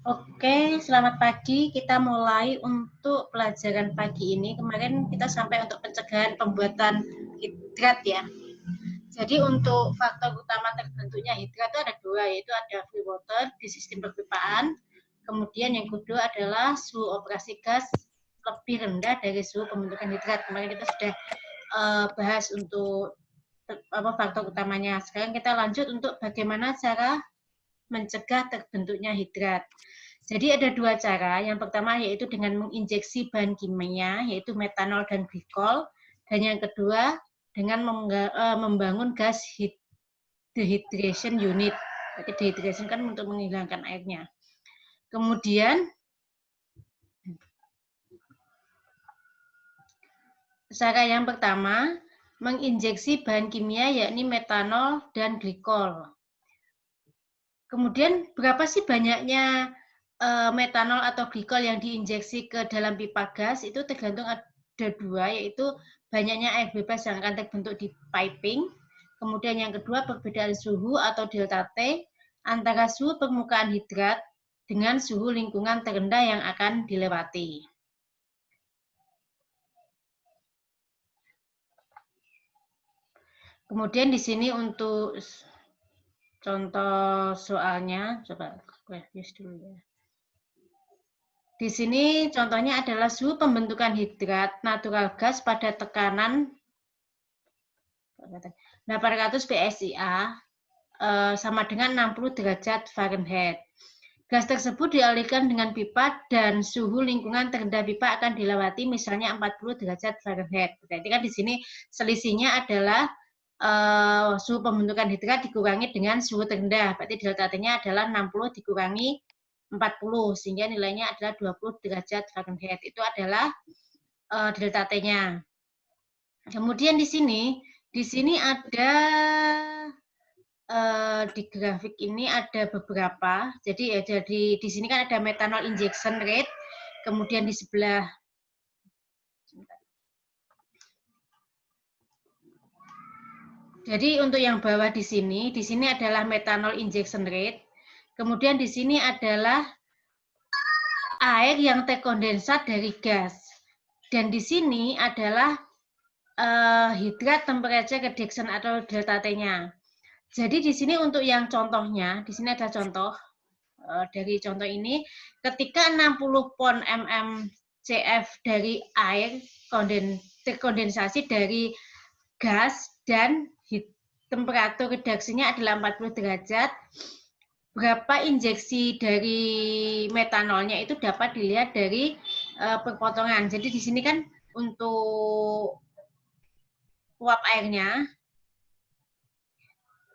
Oke, selamat pagi. Kita mulai untuk pelajaran pagi ini. Kemarin kita sampai untuk pencegahan pembuatan hidrat ya. Jadi untuk faktor utama terbentuknya hidrat itu ada dua, yaitu ada free water di sistem perpipaan. Kemudian yang kedua adalah suhu operasi gas lebih rendah dari suhu pembentukan hidrat. Kemarin kita sudah bahas untuk faktor utamanya. Sekarang kita lanjut untuk bagaimana cara mencegah terbentuknya hidrat. Jadi ada dua cara. Yang pertama yaitu dengan menginjeksi bahan kimia, yaitu metanol dan glikol. Dan yang kedua dengan membangun gas dehydration unit. Berarti dehydration kan untuk menghilangkan airnya. Kemudian cara yang pertama menginjeksi bahan kimia yakni metanol dan glikol. Kemudian berapa sih banyaknya metanol atau glikol yang diinjeksi ke dalam pipa gas itu tergantung ada dua, yaitu banyaknya air bebas yang akan terbentuk di piping. Kemudian yang kedua perbedaan suhu atau delta T antara suhu permukaan hidrat dengan suhu lingkungan terendah yang akan dilewati. Kemudian di sini untuk contoh soalnya, coba review dulu ya. Di sini contohnya adalah suhu pembentukan hidrat natural gas pada tekanan 800 PSIA sama dengan 60 derajat Fahrenheit. Gas tersebut dialirkan dengan pipa dan suhu lingkungan terendah pipa akan dilewati misalnya 40 derajat Fahrenheit. Berarti kan di sini selisihnya adalah suhu pembentukan hidrat dikurangi dengan suhu terendah. Berarti delta T-nya adalah 60 dikurangi 40 sehingga nilainya adalah 20 derajat Fahrenheit. Itu adalah delta T-nya. Kemudian di sini ada di grafik ini ada beberapa. Jadi ya di sini kan ada metanol injection rate, kemudian di sebelah Jadi untuk yang bawah di sini adalah metanol injection rate. Kemudian di sini adalah air yang terkondensat dari gas. Dan di sini adalah hidrat temperature reduction atau delta T-nya. Jadi di sini untuk yang contohnya, di sini ada contoh dari contoh ini, ketika 60 pon mmCf dari air terkondensasi dari gas dan temperatur redaksinya adalah 40 derajat, berapa injeksi dari metanolnya itu dapat dilihat dari perpotongan. Jadi di sini kan untuk uap airnya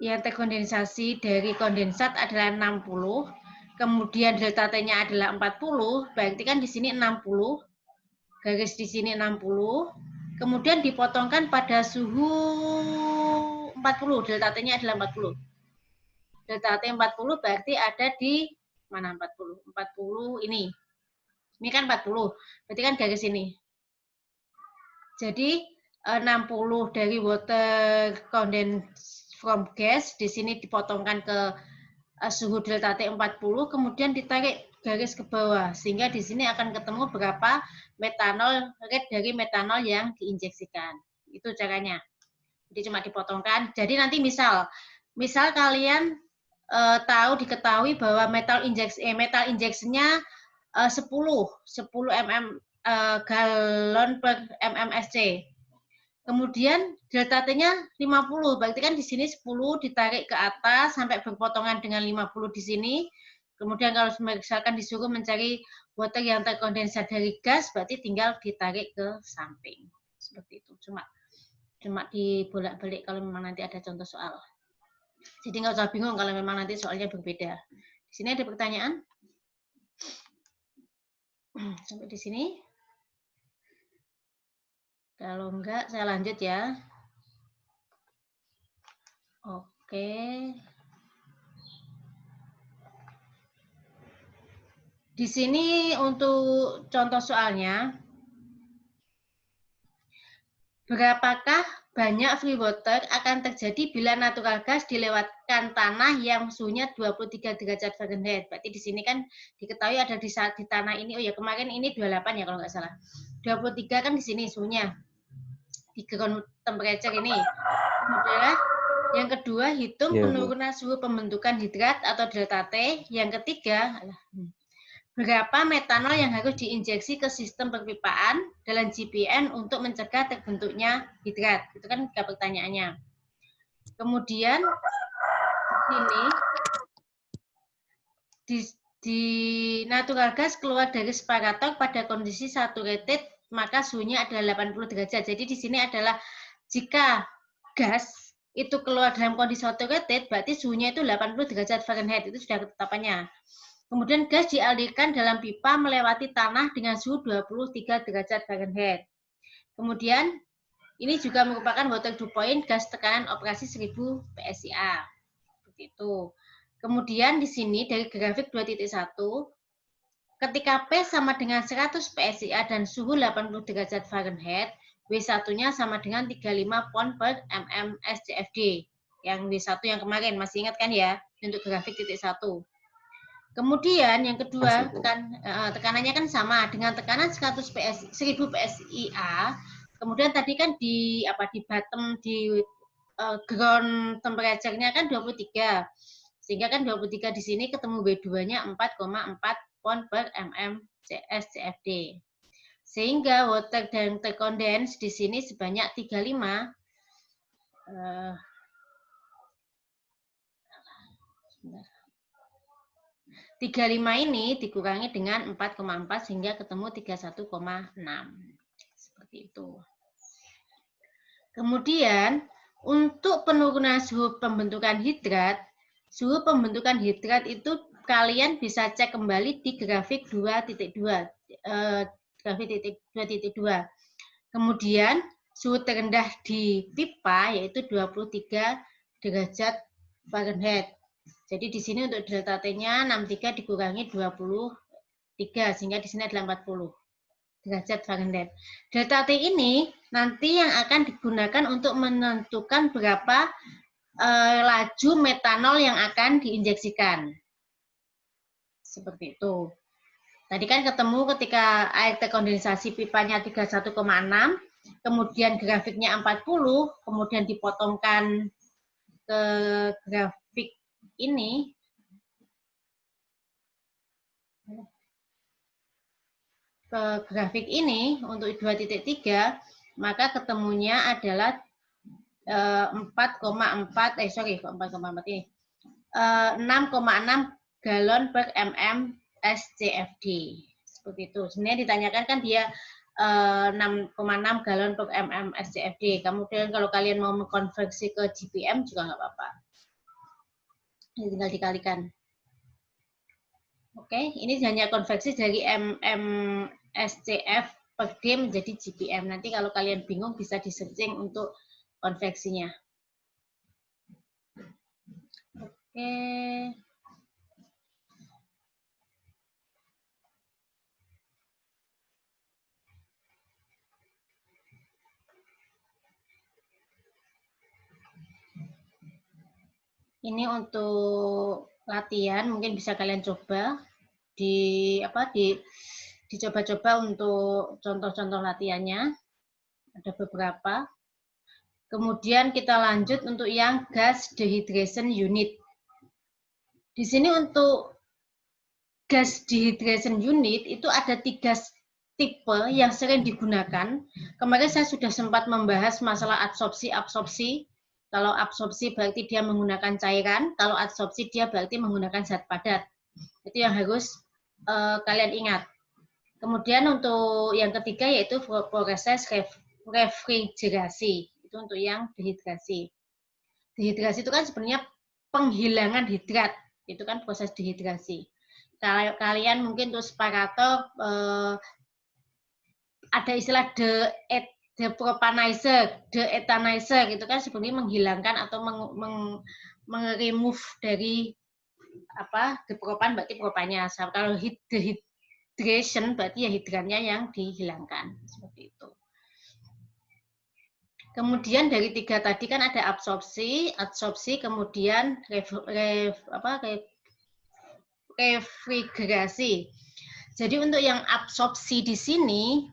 yang terkondensasi dari kondensat adalah 60, kemudian delta T-nya adalah 40, berarti kan di sini 60, garis di sini 60, kemudian dipotongkan pada suhu 40, delta T-nya adalah 40. Delta T 40 berarti ada di mana 40? 40 ini. Ini kan 40, berarti kan garis ini. Jadi 60 dari water condensed from gas, di sini dipotongkan ke suhu delta T 40, kemudian ditarik garis ke bawah, sehingga di sini akan ketemu berapa metanol, rate dari metanol yang diinjeksikan. Itu caranya. Jadi cuma dipotongkan. Jadi nanti misal kalian diketahui bahwa metal injeksinya 10 mm galon per mmSC. Kemudian delta T-nya 50, berarti kan di sini 10 ditarik ke atas sampai berpotongan dengan 50 di sini. Kemudian kalau misalkan disuruh mencari water yang terkondensat dari gas, berarti tinggal ditarik ke samping. Seperti itu. Cuma dibolak-balik kalau memang nanti ada contoh soal. Jadi nggak usah bingung kalau memang nanti soalnya berbeda. Di sini ada pertanyaan? Sampai di sini? Kalau enggak, saya lanjut ya. Oke. Di sini untuk contoh soalnya, berapakah banyak free water akan terjadi bila natural gas dilewatkan tanah yang suhunya 23 derajat Fahrenheit. Berarti di sini kan diketahui ada di tanah ini, oh ya kemarin ini 28 ya kalau nggak salah. 23 kan di sini suhunya, di ground temperature ini. Kemudian yang kedua, hitung penurunan suhu pembentukan hidrat atau delta T. Yang ketiga, berapa metanol yang harus diinjeksi ke sistem perpipaan dalam GPM untuk mencegah terbentuknya hidrat? Itu kan pertanyaannya. Kemudian di natural gas keluar dari separator pada kondisi saturated, maka suhunya adalah 80 derajat. Jadi di sini adalah jika gas itu keluar dalam kondisi saturated, berarti suhunya itu 80 derajat Fahrenheit. Itu sudah ketetapannya. Kemudian gas dialirkan dalam pipa melewati tanah dengan suhu 23 derajat Fahrenheit. Kemudian ini juga merupakan water dew point gas tekanan operasi 1000 PSIA. Seperti itu. Kemudian di sini dari grafik 2.1, ketika P sama dengan 100 PSIA dan suhu 80 derajat Fahrenheit, W1-nya sama dengan 35 pound per mm SCFD. Yang W1 yang kemarin, masih ingat kan ya, untuk grafik titik 1. Kemudian yang kedua, tekanannya kan sama dengan tekanan 1000 PSIA. Kemudian tadi kan di bottom di ground temperature-nya kan 23. Sehingga kan 23 di sini ketemu W2-nya 4,4 pound per mm SCFD. Sehingga water dan terkondens di sini sebanyak 35 ini dikurangi dengan 4,4 sehingga ketemu 31,6. Seperti itu. Kemudian, untuk penurunan suhu pembentukan hidrat itu kalian bisa cek kembali di grafik 2.2. Grafik 2.2. Kemudian, suhu terendah di pipa yaitu 23 derajat Fahrenheit. Jadi di sini untuk delta T-nya 63 dikurangi 23 sehingga di sini adalah 40 derajat Fahrenheit. Delta T ini nanti yang akan digunakan untuk menentukan berapa laju metanol yang akan diinjeksikan. Seperti itu. Tadi kan ketemu ketika air terkondensasi pipanya 31,6, kemudian grafiknya 40, kemudian dipotongkan ke grafik ini, untuk 2.3, maka ketemunya adalah 6,6 galon per mm SCFD. Seperti itu. Sebenarnya ditanyakan kan dia 6,6 galon per mm SCFD. Kemudian kalau kalian mau mengkonversi ke GPM juga nggak apa-apa. Ini tinggal dikalikan. Oke, ini hanya konversi dari SCF per D menjadi GPM. Nanti kalau kalian bingung bisa di-searching untuk konversinya. Oke. Ini untuk latihan, mungkin bisa kalian coba dicoba-coba untuk contoh-contoh latihannya. Ada beberapa. Kemudian kita lanjut untuk yang gas dehydration unit. Di sini untuk gas dehydration unit itu ada 3 tipe yang sering digunakan. Kemarin saya sudah sempat membahas masalah absorpsi. Kalau absorpsi berarti dia menggunakan cairan, kalau adsorpsi dia berarti menggunakan zat padat. Itu yang harus kalian ingat. Kemudian untuk yang ketiga yaitu proses refrigerasi. Itu untuk yang dehidrasi. Dehidrasi itu kan sebenarnya penghilangan hidrat. Itu kan proses dehidrasi. Kalau kalian mungkin untuk separator ada istilah depropanizer, deethanizer gitu kan sebenarnya menghilangkan atau remove dari depropan berarti propannya. Kalau dehydration berarti ya hidrannya yang dihilangkan seperti itu. Kemudian dari 3 tadi kan ada absorpsi, kemudian refrigerasi. Jadi untuk yang absorpsi di sini,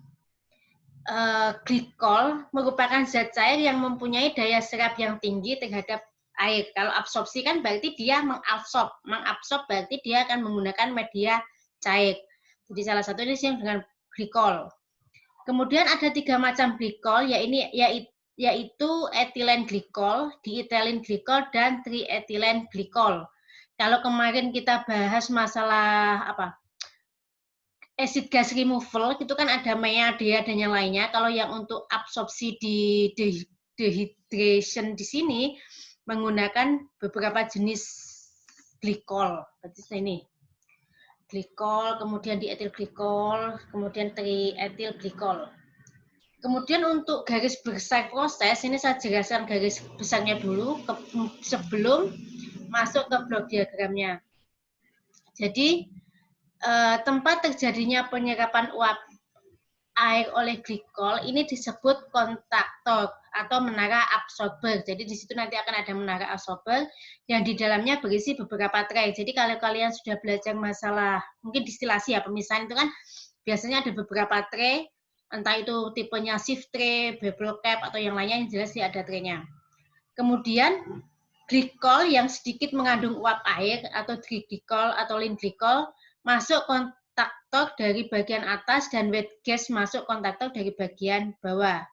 glikol merupakan zat cair yang mempunyai daya serap yang tinggi terhadap air. Kalau absorpsi kan berarti dia mengabsorb berarti dia akan menggunakan media cair. Jadi salah satunya yang dengan glikol. Kemudian ada 3 macam glikol, yaitu etilen glikol, diethylene glikol, dan triethylene glikol. Kalau kemarin kita bahas masalah acid gas removal, itu kan ada media dan yang lainnya. Kalau yang untuk absorpsi di dehydration di sini menggunakan beberapa jenis glikol. Berarti ini glikol, kemudian dietil glikol, kemudian triethyl glikol. Kemudian untuk garis besar proses, ini saya jelaskan garis besarnya dulu sebelum masuk ke blok diagramnya. Jadi, tempat terjadinya penyerapan uap air oleh glikol ini disebut kontaktor atau menara absorber. Jadi di situ nanti akan ada menara absorber yang di dalamnya berisi beberapa tray. Jadi kalau kalian sudah belajar masalah mungkin distilasi ya, pemisahan itu kan biasanya ada beberapa tray, entah itu tipenya shift tray, bevel cap atau yang lainnya, yang jelas ada traynya. Kemudian glikol yang sedikit mengandung uap air atau glikol atau lean glikol masuk kontaktor dari bagian atas dan wet gas masuk kontaktor dari bagian bawah.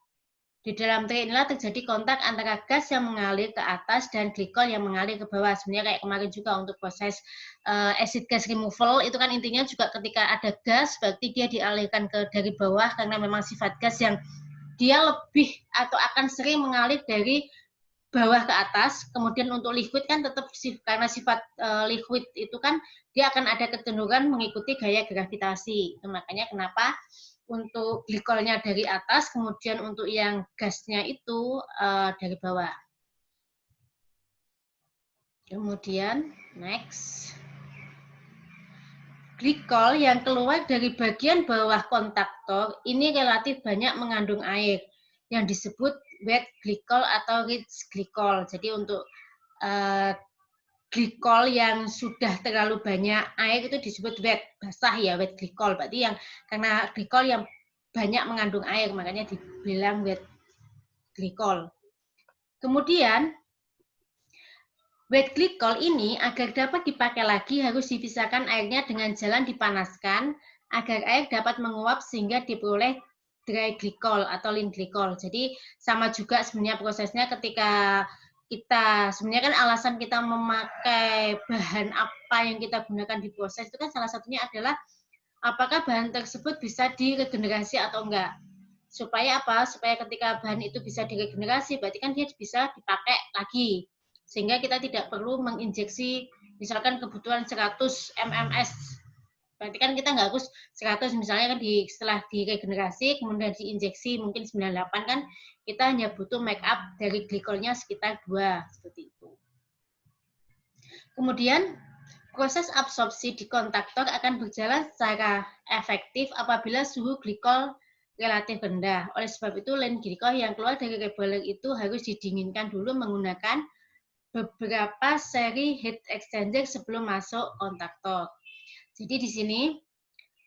Di dalam tray inilah terjadi kontak antara gas yang mengalir ke atas dan glikol yang mengalir ke bawah. Sebenarnya kayak kemarin juga untuk proses acid gas removal, itu kan intinya juga ketika ada gas, berarti dia dialirkan dari bawah karena memang sifat gas yang dia lebih atau akan sering mengalir dari bawah ke atas. Kemudian untuk liquid kan tetap karena sifat liquid itu kan dia akan ada kecenderungan mengikuti gaya gravitasi. Itu makanya kenapa untuk glikolnya dari atas, kemudian untuk yang gasnya itu dari bawah. Kemudian next, glikol yang keluar dari bagian bawah kontaktor ini relatif banyak mengandung air yang disebut wet glikol atau rich glikol. Jadi untuk glikol yang sudah terlalu banyak air itu disebut wet, basah ya, wet glikol. Berarti yang karena glikol yang banyak mengandung air makanya dibilang wet glikol. Kemudian wet glikol ini agar dapat dipakai lagi harus dipisahkan airnya dengan jalan dipanaskan agar air dapat menguap sehingga diperoleh dry glikol atau lean glikol. Jadi sama juga sebenarnya prosesnya ketika kita sebenarnya kan alasan kita memakai bahan apa yang kita gunakan di proses itu kan salah satunya adalah apakah bahan tersebut bisa diregenerasi atau enggak. Supaya apa? Supaya ketika bahan itu bisa diregenerasi berarti kan dia bisa dipakai lagi. Sehingga kita tidak perlu menginjeksi misalkan kebutuhan 100 mms. Berarti kan kita nggak harus 100 misalnya kan setelah diregenerasi kemudian diinjeksi mungkin 98 kan kita hanya butuh make up dari glikolnya sekitar 2 seperti itu. Kemudian proses absorpsi di kontaktor akan berjalan secara efektif apabila suhu glikol relatif rendah. Oleh sebab itu lean glikol yang keluar dari reboiler itu harus didinginkan dulu menggunakan beberapa seri heat exchanger sebelum masuk kontaktor. Jadi di sini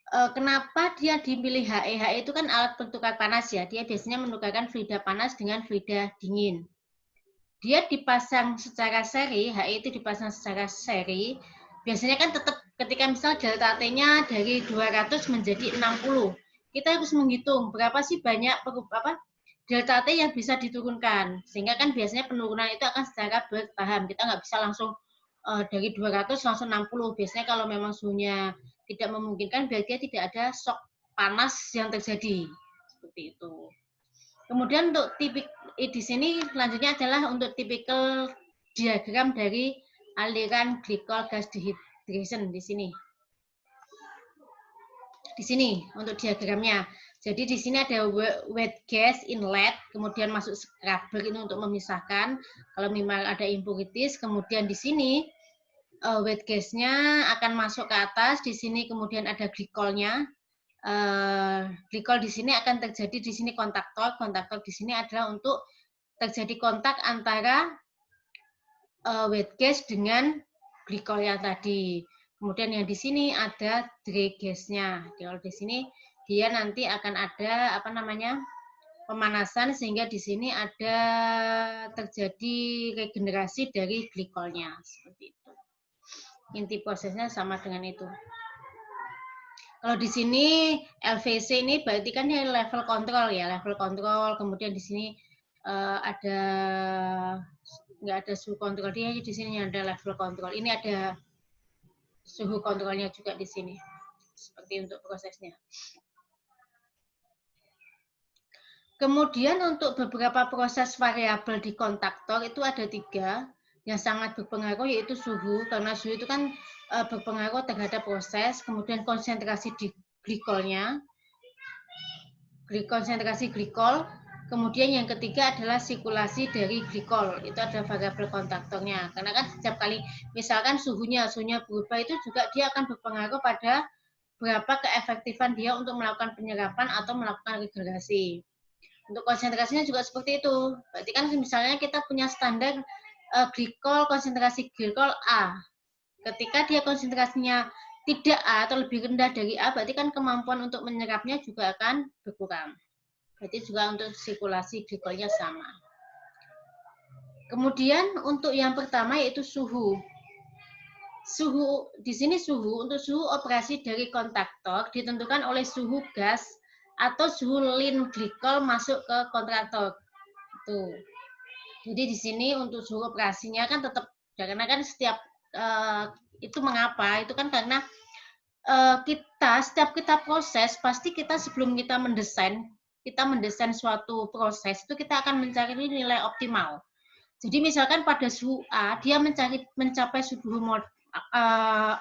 kenapa dia dipilih HE? HE itu kan alat penukar panas ya. Dia biasanya menukarkan fluida panas dengan fluida dingin. Dia dipasang secara seri, HE itu dipasang secara seri. Biasanya kan tetap ketika misal delta T-nya dari 200 menjadi 60. Kita harus menghitung berapa sih banyak delta T yang bisa diturunkan. Sehingga kan biasanya penurunan itu akan secara bertahap. Kita nggak bisa langsung dari 200 langsung 60. Biasanya kalau memang suhunya tidak memungkinkan, berarti tidak ada shock panas yang terjadi. Seperti itu. Kemudian untuk tipik di sini selanjutnya adalah untuk tipikal diagram dari aliran glikol gas dehydration di sini. Di sini untuk diagramnya. Jadi di sini ada wet gas inlet, kemudian masuk scrubber ini untuk memisahkan kalau memang ada impurities. Kemudian di sini wet gasnya akan masuk ke atas. Di sini kemudian ada glikolnya. Glikol di sini akan terjadi di sini kontaktor. Kontaktor di sini adalah untuk terjadi kontak antara wet gas dengan glikol yang tadi. Kemudian yang di sini ada dry gasnya. Kalau di sini dia nanti akan ada pemanasan sehingga di sini ada terjadi regenerasi dari glikolnya seperti itu. Inti prosesnya sama dengan itu. Kalau di sini LVC ini berarti kan ini level kontrol ya, level kontrol. Kemudian di sini nggak ada suhu kontrol, dia di sini ada level kontrol. Ini ada suhu kontrolnya juga di sini. Seperti untuk prosesnya. Kemudian untuk beberapa proses variabel di kontaktor itu ada 3 yang sangat berpengaruh, yaitu suhu, karena suhu itu kan berpengaruh terhadap proses, kemudian konsentrasi di glikolnya, konsentrasi glikol, kemudian yang ketiga adalah sirkulasi dari glikol, itu ada variabel kontaktornya. Karena kan setiap kali misalkan suhunya berubah, itu juga dia akan berpengaruh pada berapa keefektifan dia untuk melakukan penyerapan atau melakukan regenerasi. Untuk konsentrasinya juga seperti itu. Berarti kan misalnya kita punya standar glikol, konsentrasi glikol A. Ketika dia konsentrasinya tidak A atau lebih rendah dari A, berarti kan kemampuan untuk menyerapnya juga akan berkurang. Berarti juga untuk sirkulasi glikolnya sama. Kemudian untuk yang pertama yaitu suhu. Suhu di sini untuk suhu operasi dari kontaktor ditentukan oleh suhu gas atau suhu lin glikol masuk ke kontaktor. Tuh. Jadi di sini untuk suhu operasinya kan tetap, karena kan setiap itu mengapa? Itu kan karena setiap kita proses pasti kita sebelum kita mendesain suatu proses itu kita akan mencari nilai optimal. Jadi misalkan pada suhu A dia mencapai suhu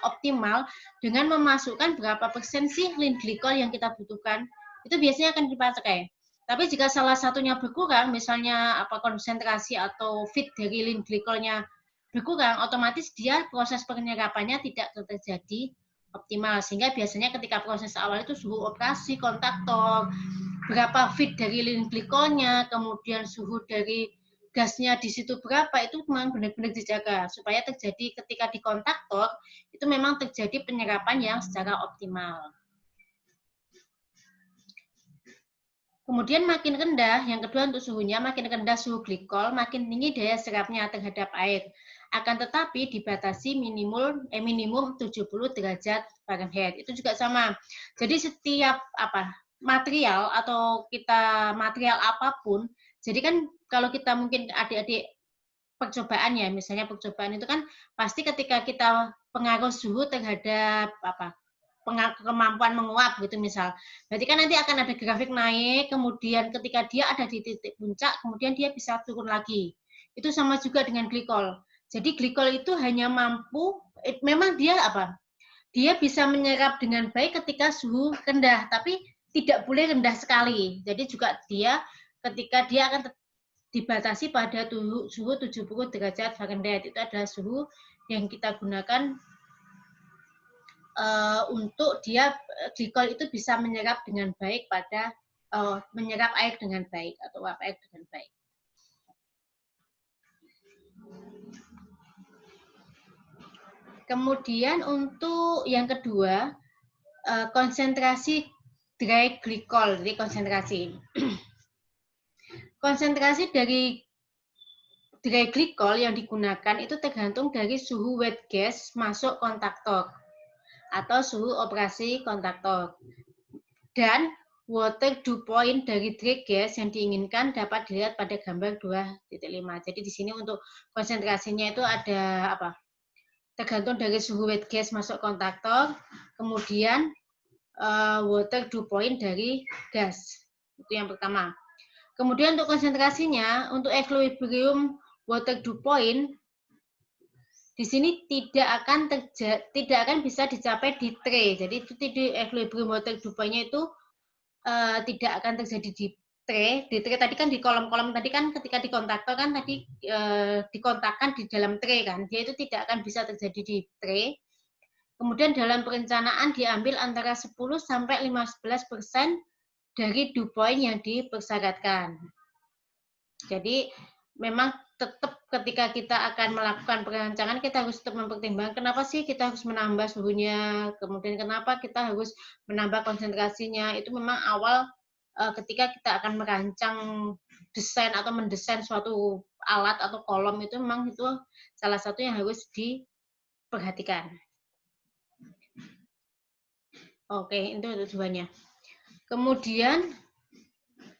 optimal dengan memasukkan berapa persen sih lin glikol yang kita butuhkan. Itu biasanya akan dipakai. Tapi jika salah satunya berkurang, misalnya konsentrasi atau fit dari lin glikolnya berkurang, otomatis dia proses penyerapannya tidak terjadi optimal. Sehingga biasanya ketika proses awal itu suhu operasi kontaktor, berapa fit dari lin glikolnya, kemudian suhu dari gasnya di situ berapa, itu memang benar-benar dijaga supaya terjadi ketika di kontaktor itu memang terjadi penyerapan yang secara optimal. Kemudian makin rendah, yang kedua untuk suhunya, makin rendah suhu glikol, makin tinggi daya serapnya terhadap air. Akan tetapi dibatasi minimum 70 derajat Fahrenheit. Itu juga sama. Jadi setiap material atau material apapun, jadi kan kalau kita mungkin adik-adik percobaan ya, misalnya percobaan itu kan pasti ketika kita pengaruh suhu terhadap kemampuan menguap gitu misal. Berarti kan nanti akan ada grafik naik, kemudian ketika dia ada di titik puncak, kemudian dia bisa turun lagi. Itu sama juga dengan glikol. Jadi glikol itu hanya mampu, memang dia dia bisa menyerap dengan baik ketika suhu rendah, tapi tidak boleh rendah sekali. Jadi juga dia ketika dia akan dibatasi pada suhu 70 derajat Fahrenheit. Itu adalah suhu yang kita gunakan untuk dia glikol itu bisa menyerap dengan baik menyerap air dengan baik atau uap air dengan baik. Kemudian untuk yang kedua, konsentrasi dry glikol, jadi konsentrasi dari dry glikol yang digunakan itu tergantung dari suhu wet gas masuk kontaktor atau suhu operasi kontaktor. Dan water dew point dari dry gas yang diinginkan dapat dilihat pada gambar 2.5. Jadi di sini untuk konsentrasinya itu ada tergantung dari suhu wet gas masuk kontaktor, kemudian water dew point dari gas. Itu yang pertama. Kemudian untuk konsentrasinya, untuk equilibrium water dew point di sini tidak akan bisa dicapai di tray. Jadi itu equilibrium water dew point-nya itu tidak akan terjadi di tray. Di tray tadi kan di kolom-kolom tadi kan ketika di kontaktor kan tadi dikontakkan di dalam tray kan. Dia itu tidak akan bisa terjadi di tray. Kemudian dalam perencanaan diambil antara 10 sampai 15% dari dew point yang dipersyaratkan. Jadi memang tetap ketika kita akan melakukan perancangan kita harus tetap mempertimbangkan kenapa sih kita harus menambah suhunya, kemudian kenapa kita harus menambah konsentrasinya. Itu memang awal ketika kita akan merancang desain atau mendesain suatu alat atau kolom itu memang itu salah satu yang harus diperhatikan. Oke, itu tujuannya. Kemudian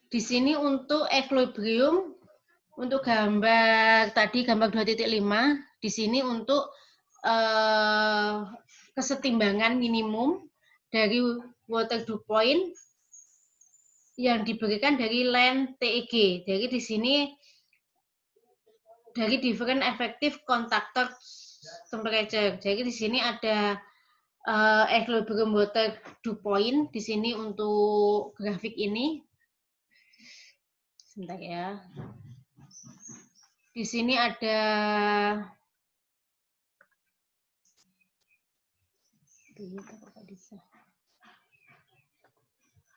di sini untuk equilibrium, untuk gambar tadi gambar 2.5, di sini untuk kesetimbangan minimum dari water dew point yang diberikan dari line TEG. Jadi di sini dari different effective contactor temperature. Jadi di sini ada equilibrium water dew point di sini untuk grafik ini. Sebentar ya. Di sini ada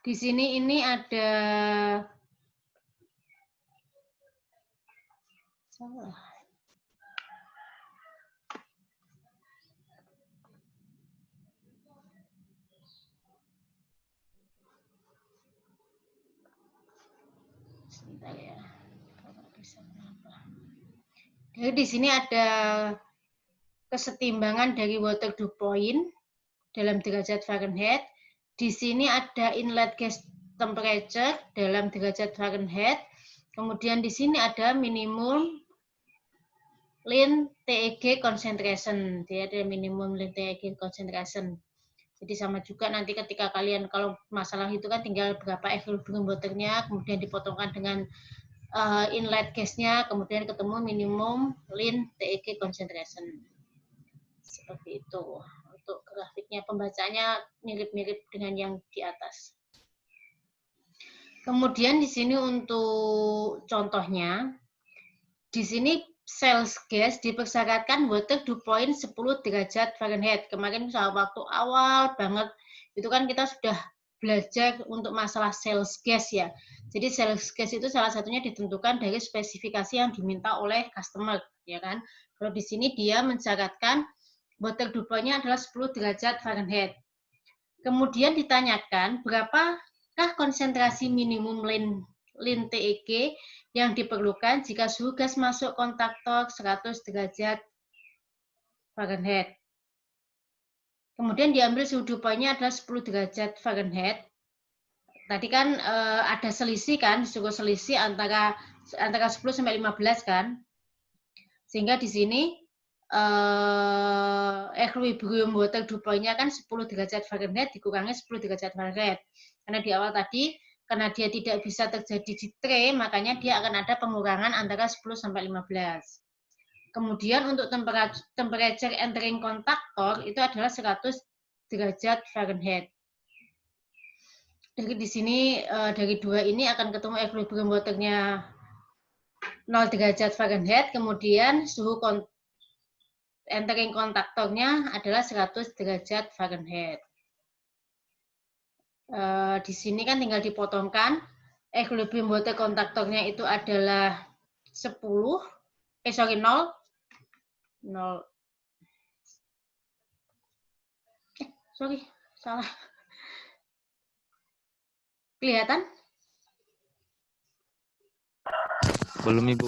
di sini ini ada salah. Sebentar ya. Jadi di sini ada kesetimbangan dari water dew point dalam derajat Fahrenheit. Di sini ada inlet gas temperature dalam derajat Fahrenheit. Kemudian di sini ada minimum Lin TEG concentration. Dia ada minimum Lin TEG concentration. Jadi sama juga nanti ketika kalian kalau masalah itu kan tinggal berapa equilibrium waternya, kemudian dipotongkan dengan inlet gasnya, kemudian ketemu minimum Lin TEG concentration. Seperti itu. Untuk grafiknya pembacanya mirip-mirip dengan yang di atas. Kemudian di sini untuk contohnya, di sini sales gas dipersyaratkan water dew point 10 derajat Fahrenheit. Kemarin waktu awal banget itu kan kita sudah belajar untuk masalah sales gas ya. Jadi sales gas itu salah satunya ditentukan dari spesifikasi yang diminta oleh customer, ya kan? Kalau di sini dia mensyaratkan water dew point-nya adalah 10 derajat Fahrenheit. Kemudian ditanyakan berapakah konsentrasi minimum Lin TEG yang diperlukan jika suhu gas masuk kontaktor 100 derajat Fahrenheit. Kemudian diambil suhu dew point-nya adalah 10 derajat Fahrenheit. Tadi kan ada selisih kan, disuruh selisih antara 10 sampai 15 kan. Sehingga di sini equilibrium water dew point-nya kan 10 derajat Fahrenheit dikurangi 10 derajat Fahrenheit. Karena di awal tadi, karena dia tidak bisa terjadi di tray, makanya dia akan ada pengurangan antara 10 sampai 15. Kemudian untuk temperature entering kontaktor itu adalah 100 derajat Fahrenheit. Dari di sini, dari dua ini akan ketemu equilibrium water-nya 0 derajat Fahrenheit, kemudian suhu entering kontaktornya adalah 100 derajat Fahrenheit. Di sini kan tinggal dipotongkan. Equilibrium water kontaktornya itu adalah 0. Salah. Kelihatan? Belum, Ibu.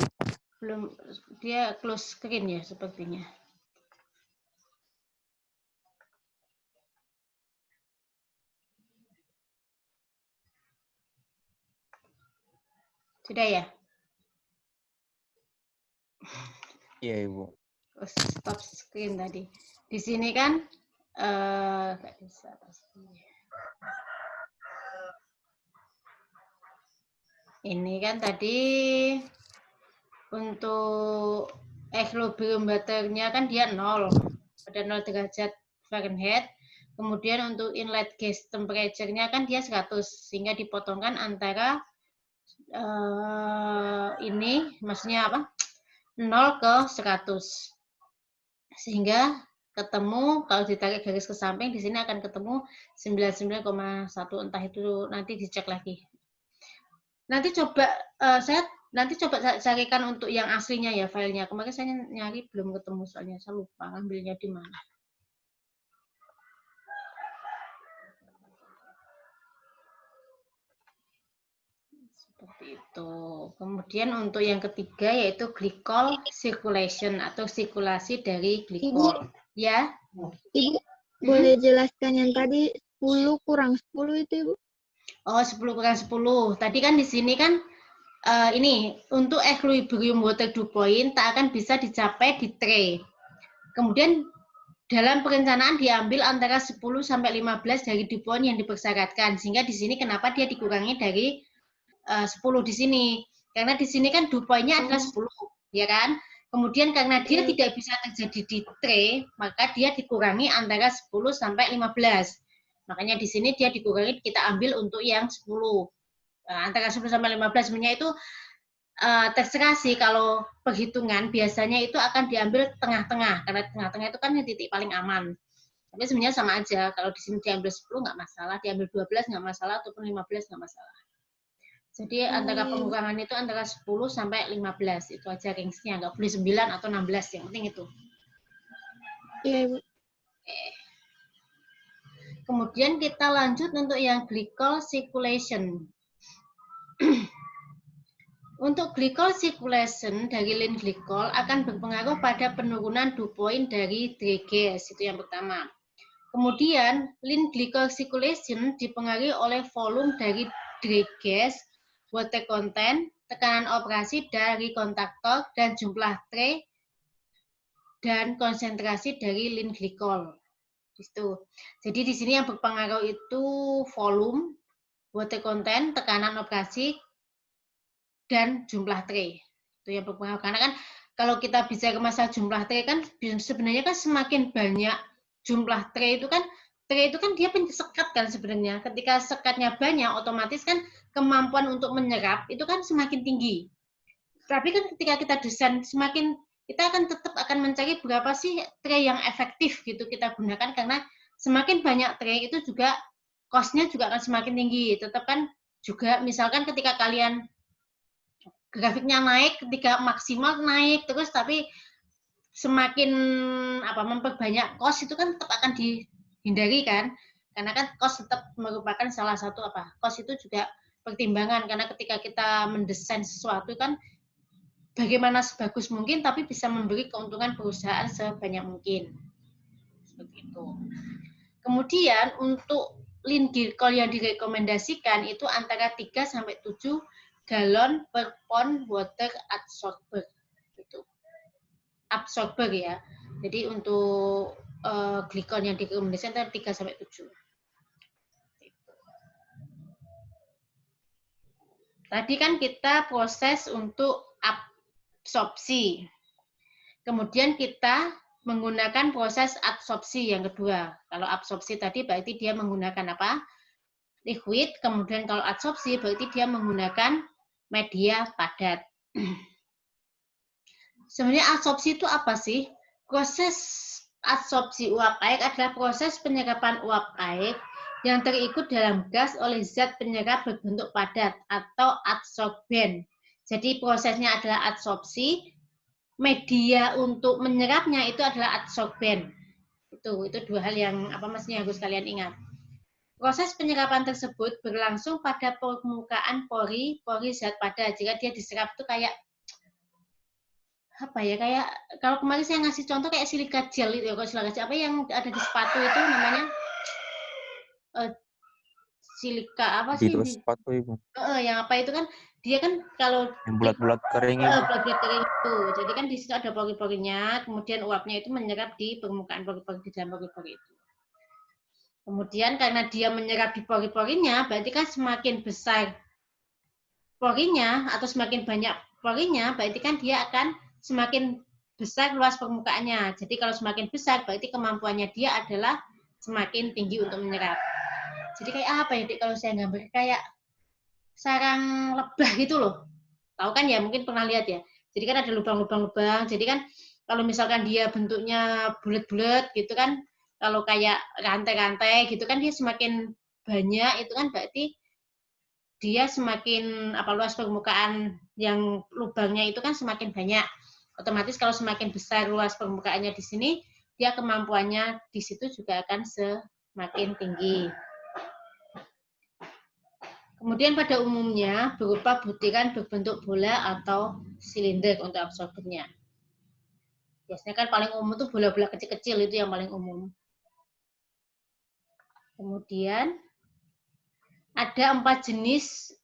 Belum, dia close screen ya sepertinya. Sudah ya? Iya, Ibu. Stop screen tadi. Di sini kan nggak bisa pasti. Ini kan tadi untuk equilibrium water-nya kan dia 0. Pada 0 derajat Fahrenheit. Kemudian untuk inlet gas temperature-nya kan dia 100. Sehingga dipotongkan antara ini, maksudnya apa? 0 ke 100. Sehingga ketemu, kalau ditarik garis ke samping, di sini akan ketemu 99,1. Entah itu nanti dicek lagi. Nanti coba, saya Nanti coba carikan untuk yang aslinya ya filenya. Kemarin saya nyari belum ketemu soalnya saya lupa ambilnya di mana. Seperti itu. Kemudian untuk yang ketiga yaitu glycol circulation atau sirkulasi dari glikol. Ya. Ibu, boleh jelaskan yang tadi 10 kurang 10 itu, Ibu? Oh, 10 kurang 10. Tadi kan di sini kan ini untuk equilibrium water dew point tak akan bisa dicapai di tray. Kemudian dalam perencanaan diambil antara 10 sampai 15 dari dew point yang dipersyaratkan. Sehingga di sini kenapa dia dikurangi dari 10 di sini. Karena di sini kan dew point-nya adalah 10, ya kan? Kemudian karena dia tidak bisa terjadi di tray, maka dia dikurangi antara 10 sampai 15. Makanya di sini dia dikurangi, kita ambil untuk yang 10. Antara 10 sampai 15 sebenarnya itu terserah sih, kalau perhitungan biasanya itu akan diambil tengah-tengah, karena tengah-tengah itu kan titik paling aman. Tapi sebenarnya sama aja, kalau di sini diambil 10 nggak masalah, diambil 12 nggak masalah, ataupun 15 nggak masalah. Jadi antara pengurangan itu antara 10 sampai 15, itu aja range-nya, nggak boleh 9 atau 16, yang penting itu. Iya, Ibu. Kemudian kita lanjut untuk yang glycol circulation. Untuk glycol circulation dari lean glycol akan berpengaruh pada penurunan dew point dari dry gas, itu yang pertama. Kemudian lean glycol circulation dipengaruhi oleh volume dari dry gas, water content, tekanan operasi dari kontaktor, dan jumlah tray dan konsentrasi dari lean glycol. Itu. Jadi di sini yang berpengaruh itu volume, water content, tekanan operasi, dan jumlah tray. Itu yang berpengaruh. Karena kan kalau kita bicara masalah jumlah tray kan sebenarnya kan semakin banyak jumlah tray itu kan dia penyekat kan sebenarnya. Ketika sekatnya banyak, otomatis kan kemampuan untuk menyerap itu kan semakin tinggi. Tapi kan ketika kita desain semakin, kita akan tetap akan mencari berapa sih tray yang efektif gitu kita gunakan, karena semakin banyak tray itu juga cost-nya juga akan semakin tinggi. Tetap kan juga misalkan ketika kalian grafiknya naik, ketika maksimal naik terus, tapi semakin memperbanyak cost itu kan tetap akan dihindari kan, karena kan cost tetap merupakan salah satu cost itu juga pertimbangan, karena ketika kita mendesain sesuatu kan bagaimana sebagus mungkin tapi bisa memberi keuntungan perusahaan sebanyak mungkin, seperti itu. Kemudian untuk lean glycol yang direkomendasikan itu antara 3 sampai 7 galon per pound water absorber. Itu absorber ya. Jadi untuk glikol yang direkomendasikan antara 3 sampai 7. Tadi kan kita proses untuk absorpsi. Kemudian kita menggunakan proses adsorpsi yang kedua. Kalau absorpsi tadi berarti dia menggunakan liquid. Kemudian kalau adsorpsi berarti dia menggunakan media padat. Sebenarnya adsorpsi itu apa sih? Proses adsorpsi uap air adalah proses penyerapan uap air yang terikut dalam gas oleh zat penyerap berbentuk padat atau adsorben. Jadi prosesnya adalah adsorpsi, media untuk menyerapnya itu adalah adsorben. Itu dua hal yang harus kalian ingat. Proses penyerapan tersebut berlangsung pada permukaan pori zat padat. Jika dia diserap itu kayak kayak kalau kemarin saya ngasih contoh kayak silika gel itu ya, kalau silika gel yang ada di sepatu itu namanya silika Di sepatu, Ibu. Yang itu kan dia kan kalau yang bulat-bulat kering itu. bulat-bulat kering itu. Jadi kan di situ ada pori-porinya, kemudian uapnya itu menyerap di permukaan pori-pori, di dalam pori-pori itu. Kemudian karena dia menyerap di pori-porinya, berarti kan semakin besar porinya atau semakin banyak porinya, berarti kan dia akan semakin besar luas permukaannya. Jadi kalau semakin besar, berarti kemampuannya dia adalah semakin tinggi untuk menyerap. Jadi kayak apa ya, Dik, kalau saya gambar kayak sarang lebah gitu loh. Tahu kan ya, mungkin pernah lihat ya. Jadi kan ada lubang-lubang. Jadi kan kalau misalkan dia bentuknya bulat-bulat gitu kan, kalau kayak rantai-rantai gitu kan dia semakin banyak, itu kan berarti dia semakin luas permukaan yang lubangnya itu kan semakin banyak. Otomatis kalau semakin besar luas permukaannya di sini, dia kemampuannya di situ juga akan semakin tinggi. Kemudian pada umumnya berupa butiran berbentuk bola atau silinder untuk absorbernya. Biasanya kan paling umum itu bola-bola kecil-kecil, itu yang paling umum. Kemudian ada 4 jenis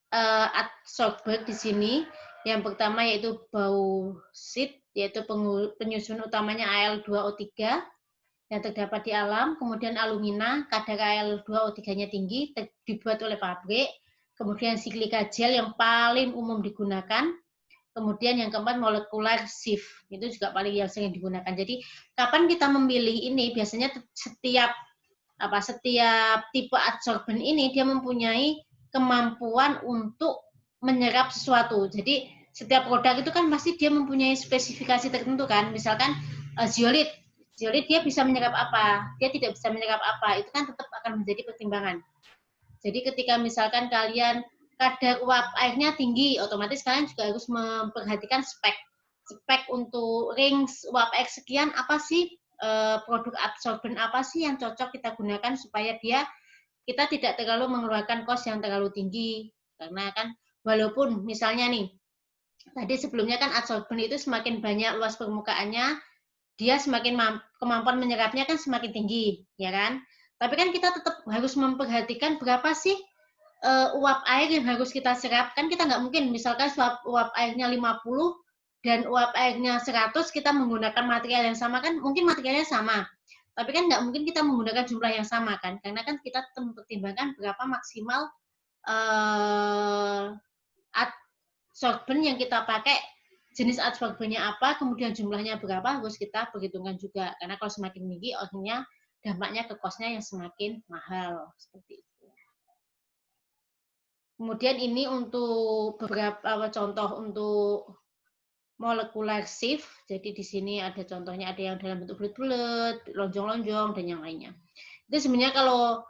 adsorber di sini. Yang pertama yaitu bauxit, yaitu penyusun utamanya Al2O3 yang terdapat di alam. Kemudian alumina, kadar Al2O3-nya tinggi, dibuat oleh pabrik. Kemudian silika gel yang paling umum digunakan. Kemudian yang keempat molekular sieve, itu juga paling yang sering digunakan. Jadi kapan kita memilih ini, biasanya setiap tipe adsorben ini dia mempunyai kemampuan untuk menyerap sesuatu. Jadi setiap produk itu kan pasti dia mempunyai spesifikasi tertentu kan. Misalkan zeolit dia bisa menyerap apa, dia tidak bisa menyerap apa, itu kan tetap akan menjadi pertimbangan. Jadi ketika misalkan kalian kadar uap airnya tinggi, otomatis kalian juga harus memperhatikan spek untuk rings uap air sekian, apa sih produk absorben apa sih yang cocok kita gunakan supaya kita tidak terlalu mengeluarkan kos yang terlalu tinggi. Karena kan walaupun misalnya nih, tadi sebelumnya kan adsorben itu semakin banyak luas permukaannya, dia semakin kemampuan menyerapnya kan semakin tinggi, ya kan? Tapi kan kita tetap harus memperhatikan berapa sih uap air yang harus kita serap. Kan kita nggak mungkin misalkan uap airnya 50 dan uap airnya 100 kita menggunakan material yang sama, kan mungkin materialnya sama. Tapi kan nggak mungkin kita menggunakan jumlah yang sama kan, karena kan kita mempertimbangkan berapa maksimal adsorben yang kita pakai, jenis adsorbennya apa, kemudian jumlahnya berapa, harus kita perhitungkan juga. Karena kalau semakin tinggi, akhirnya dampaknya ke kosnya yang semakin mahal. Seperti itu. Kemudian ini untuk beberapa contoh untuk molekular sieve. Jadi di sini ada contohnya, ada yang dalam bentuk bulat-bulat, lonjong-lonjong, dan yang lainnya. Itu sebenarnya kalau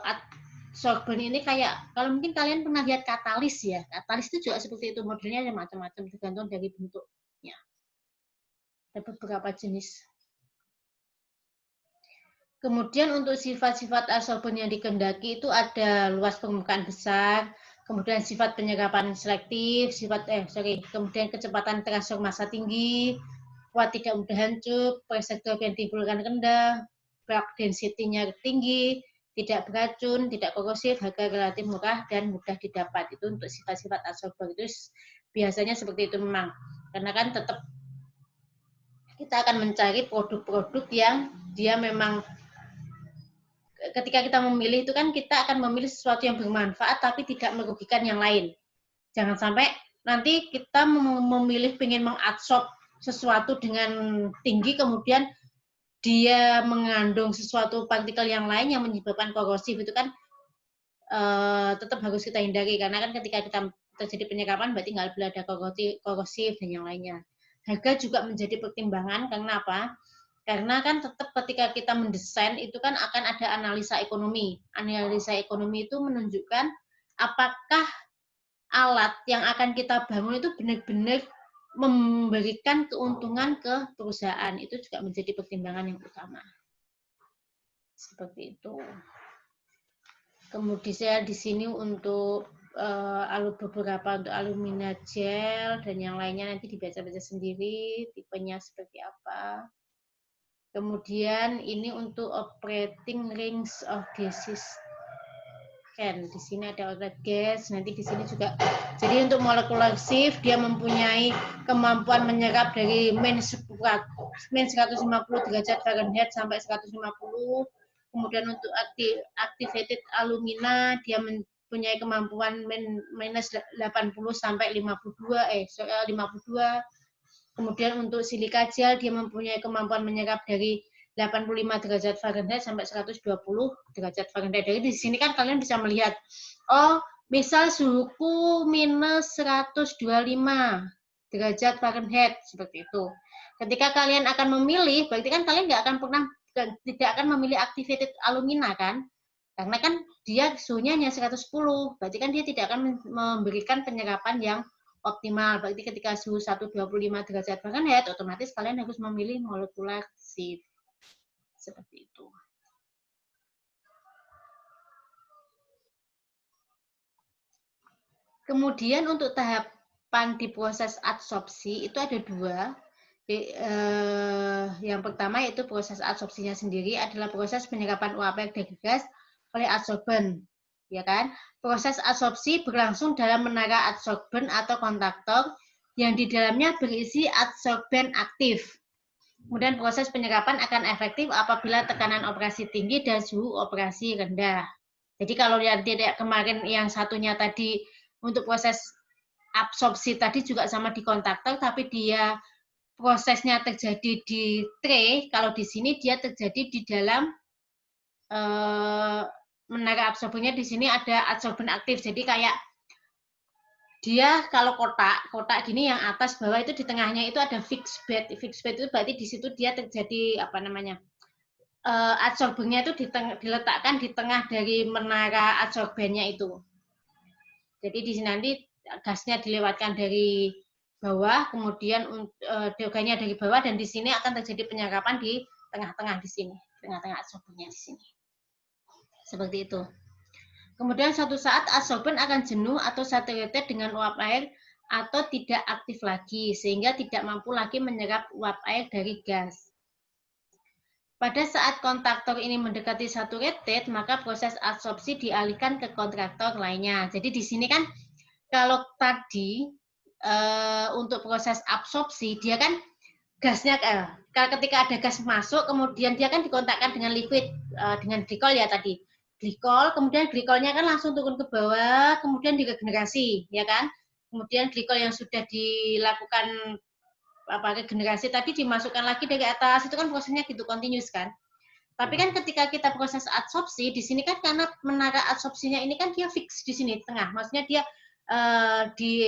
adsorben ini kayak, kalau mungkin kalian pernah lihat katalis ya. Katalis itu juga seperti itu, modelnya ada macam-macam, tergantung dari bentuknya. Ada beberapa jenis. Kemudian untuk sifat-sifat adsorben yang dikehendaki itu ada luas permukaan besar, kemudian sifat penyerapan selektif, kemudian kecepatan transfer massa tinggi, kuat tidak mudah hancur, persentase yang ditimbulkan rendah, bulk density-nya tinggi, tidak beracun, tidak korosif, harga relatif murah, dan mudah didapat. Itu untuk sifat-sifat adsorber itu biasanya seperti itu memang. Karena kan tetap kita akan mencari produk-produk yang dia memang, ketika kita memilih itu kan kita akan memilih sesuatu yang bermanfaat tapi tidak merugikan yang lain. Jangan sampai nanti kita memilih pengen mengadsorb sesuatu dengan tinggi, kemudian dia mengandung sesuatu partikel yang lain yang menyebabkan korosif, itu kan tetap harus kita hindari. Karena kan ketika kita terjadi penyerapan berarti nggak boleh ada korosif dan yang lainnya. Harga juga menjadi pertimbangan. Karena apa? Karena kan tetap ketika kita mendesain itu kan akan ada analisa ekonomi. Analisa ekonomi itu menunjukkan apakah alat yang akan kita bangun itu benar-benar memberikan keuntungan ke perusahaan. Itu juga menjadi pertimbangan yang utama. Seperti itu. Kemudian saya di sini untuk beberapa untuk alumina gel dan yang lainnya nanti dibaca-baca sendiri tipenya seperti apa. Kemudian ini untuk operating rings of gases. Di sini ada outlet gas, nanti di sini juga. Jadi untuk molecular sieve dia mempunyai kemampuan menyerap dari min 150 derajat Fahrenheit sampai 150. Kemudian untuk activated alumina dia mempunyai kemampuan minus 80 sampai 52. Kemudian untuk silika gel dia mempunyai kemampuan menyerap dari 85 derajat Fahrenheit sampai 120 derajat Fahrenheit. Jadi di sini kan kalian bisa melihat, oh misal suhuku minus 125 derajat Fahrenheit, seperti itu. Ketika kalian akan memilih, berarti kan kalian tidak akan memilih activated alumina kan? Karena kan dia suhunya hanya 110, berarti kan dia tidak akan memberikan penyerapan yang optimal. Berarti ketika suhu 125 derajat Fahrenheit, otomatis kalian harus memilih molekular shift. Seperti itu. Kemudian untuk tahapan di proses adsorpsi itu ada dua. Yang pertama yaitu proses adsorpsinya sendiri adalah proses penyerapan uap air dari gas oleh adsorben, ya kan? Proses adsorpsi berlangsung dalam menara adsorben atau kontaktor yang di dalamnya berisi adsorben aktif. Kemudian proses penyerapan akan efektif apabila tekanan operasi tinggi dan suhu operasi rendah. Jadi kalau yang tidak kemarin yang satunya tadi untuk proses absorpsi tadi juga sama di kontaktor, tapi dia prosesnya terjadi di tray, kalau di sini dia terjadi di dalam menara absorbernya. Di sini ada adsorben aktif. Jadi kayak dia kalau kotak gini yang atas bawah itu di tengahnya itu ada fixed bed. Fixed bed itu berarti di situ dia terjadi apa namanya? Adsorbernya itu diletakkan di tengah dari menara adsorbennya itu. Jadi di sini nanti gasnya dilewatkan dari bawah, kemudian diogannya dari bawah, dan di sini akan terjadi penyerapan di tengah-tengah di sini, tengah-tengah adsorbennya di sini. Seperti itu. Kemudian suatu saat adsorben akan jenuh atau saturated dengan uap air atau tidak aktif lagi, sehingga tidak mampu lagi menyerap uap air dari gas. Pada saat kontaktor ini mendekati saturated, maka proses adsorpsi dialihkan ke kontraktor lainnya. Jadi di sini kan kalau tadi untuk proses absorpsi dia kan gasnya ketika ada gas masuk, kemudian dia kan dikontakkan dengan liquid dengan glikol ya tadi. Glikol, kemudian glikolnya kan langsung turun ke bawah, kemudian diregenerasi, ya kan? Kemudian glikol yang sudah dilakukan regenerasi tadi dimasukkan lagi dari atas, itu kan prosesnya gitu continuous kan. Tapi kan ketika kita proses adsorpsi di sini kan karena menara adsorpsinya ini kan dia fix di sini tengah, maksudnya dia di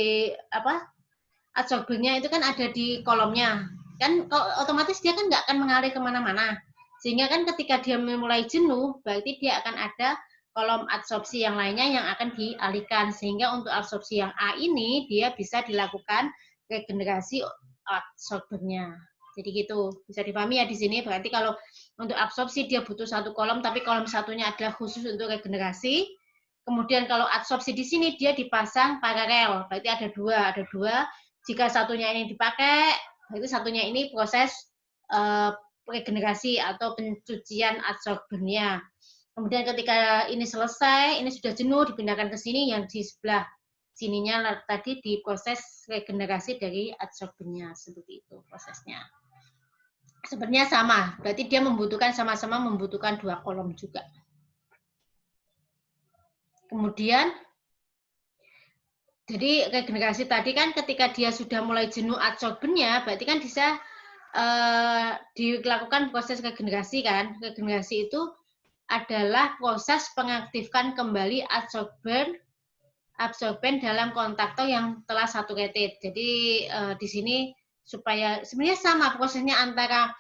adsorbernya itu kan ada di kolomnya, kan otomatis dia kan nggak akan mengalir kemana-mana, sehingga kan ketika dia mulai jenuh berarti dia akan ada kolom adsorpsi yang lainnya yang akan dialihkan, sehingga untuk adsorpsi yang A ini dia bisa dilakukan regenerasi adsorbernya. Jadi gitu, bisa dipahami ya di sini. Berarti kalau untuk absorpsi dia butuh satu kolom, tapi kolom satunya adalah khusus untuk regenerasi. Kemudian kalau adsorpsi di sini dia dipasang paralel, berarti ada dua. Jika satunya ini dipakai, berarti satunya ini proses regenerasi atau pencucian adsorbennya. Kemudian ketika ini selesai, ini sudah jenuh, dipindahkan ke sini, yang di sebelah sininya tadi diproses regenerasi dari adsorbennya. Seperti itu prosesnya. Sebenarnya sama, berarti dia sama-sama membutuhkan dua kolom juga. Kemudian, jadi regenerasi tadi kan ketika dia sudah mulai jenuh adsorbennya, berarti kan bisa dilakukan proses regenerasi kan. Regenerasi itu adalah proses pengaktifkan kembali adsorben dalam kontaktor yang telah saturated. Jadi di sini supaya sebenarnya sama prosesnya antara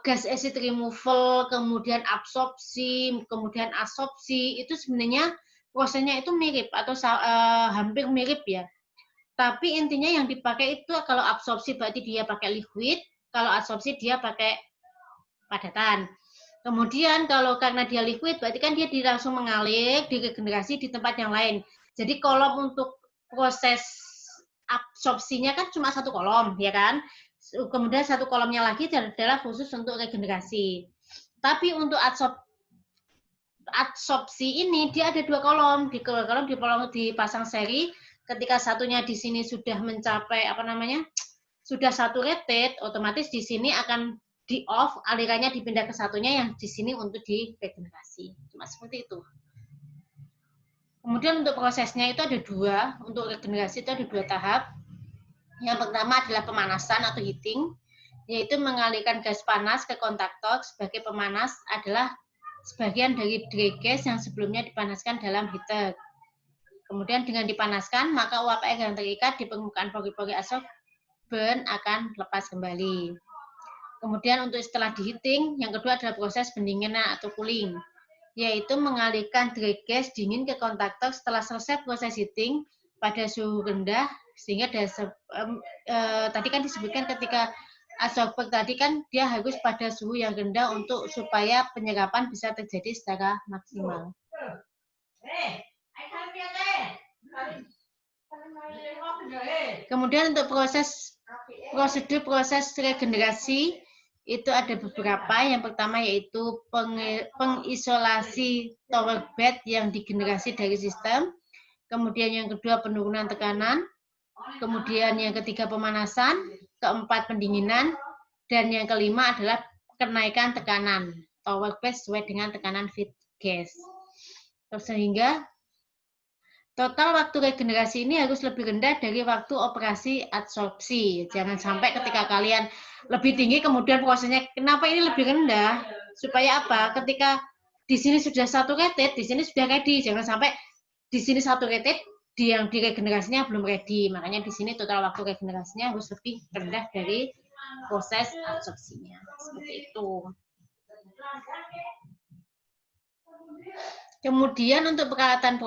gas acid removal, kemudian absorpsi, kemudian adsorpsi, itu sebenarnya prosesnya itu mirip atau hampir mirip ya. Tapi intinya yang dipakai itu kalau absorpsi berarti dia pakai liquid, kalau adsorpsi dia pakai padatan. Kemudian kalau karena dia liquid berarti kan dia langsung mengalir, diregenerasi di tempat yang lain. Jadi kolom untuk proses absorpsinya kan cuma satu kolom, ya kan? Kemudian satu kolomnya lagi adalah khusus untuk regenerasi. Tapi untuk adsorpsi ini dia ada dua kolom. Di kolom dipasang seri. Ketika satunya di sini sudah mencapai sudah saturated, otomatis di sini akan di off, alirannya dipindah ke satunya yang di sini untuk diregenerasi. Cuma seperti itu. Kemudian untuk prosesnya itu ada dua. Untuk regenerasi itu ada dua tahap. Yang pertama adalah pemanasan atau heating, yaitu mengalirkan gas panas ke kontaktor sebagai pemanas adalah sebagian dari dry gas yang sebelumnya dipanaskan dalam heater. Kemudian dengan dipanaskan, maka uap air yang terikat di permukaan pori-pori adsorben akan lepas kembali. Kemudian untuk setelah di heating, yang kedua adalah proses pendinginan atau cooling. yaitu mengalirkan dry gas dingin ke kontaktor setelah selesai proses heating pada suhu rendah, sehingga tadi kan disebutkan ketika adsorber tadi kan dia harus pada suhu yang rendah supaya penyerapan bisa terjadi secara maksimal. Kemudian untuk prosedur proses regenerasi itu ada beberapa. Yang pertama yaitu pengisolasi tower bed yang digenerasi dari sistem. Kemudian yang kedua penurunan tekanan. Kemudian yang ketiga pemanasan. Keempat pendinginan. Dan yang kelima adalah kenaikan tekanan tower bed sesuai dengan tekanan feed gas. Sehingga total waktu regenerasi ini harus lebih rendah dari waktu operasi adsorpsi. Jangan sampai ketika kalian lebih tinggi kemudian prosesnya, kenapa ini lebih rendah? Supaya apa? Ketika di sini sudah saturated, di sini sudah ready. Jangan sampai di sini saturated, yang diregenerasinya belum ready. Makanya di sini total waktu regenerasinya harus lebih rendah dari proses adsorpsinya. Seperti itu. Kemudian untuk peralatan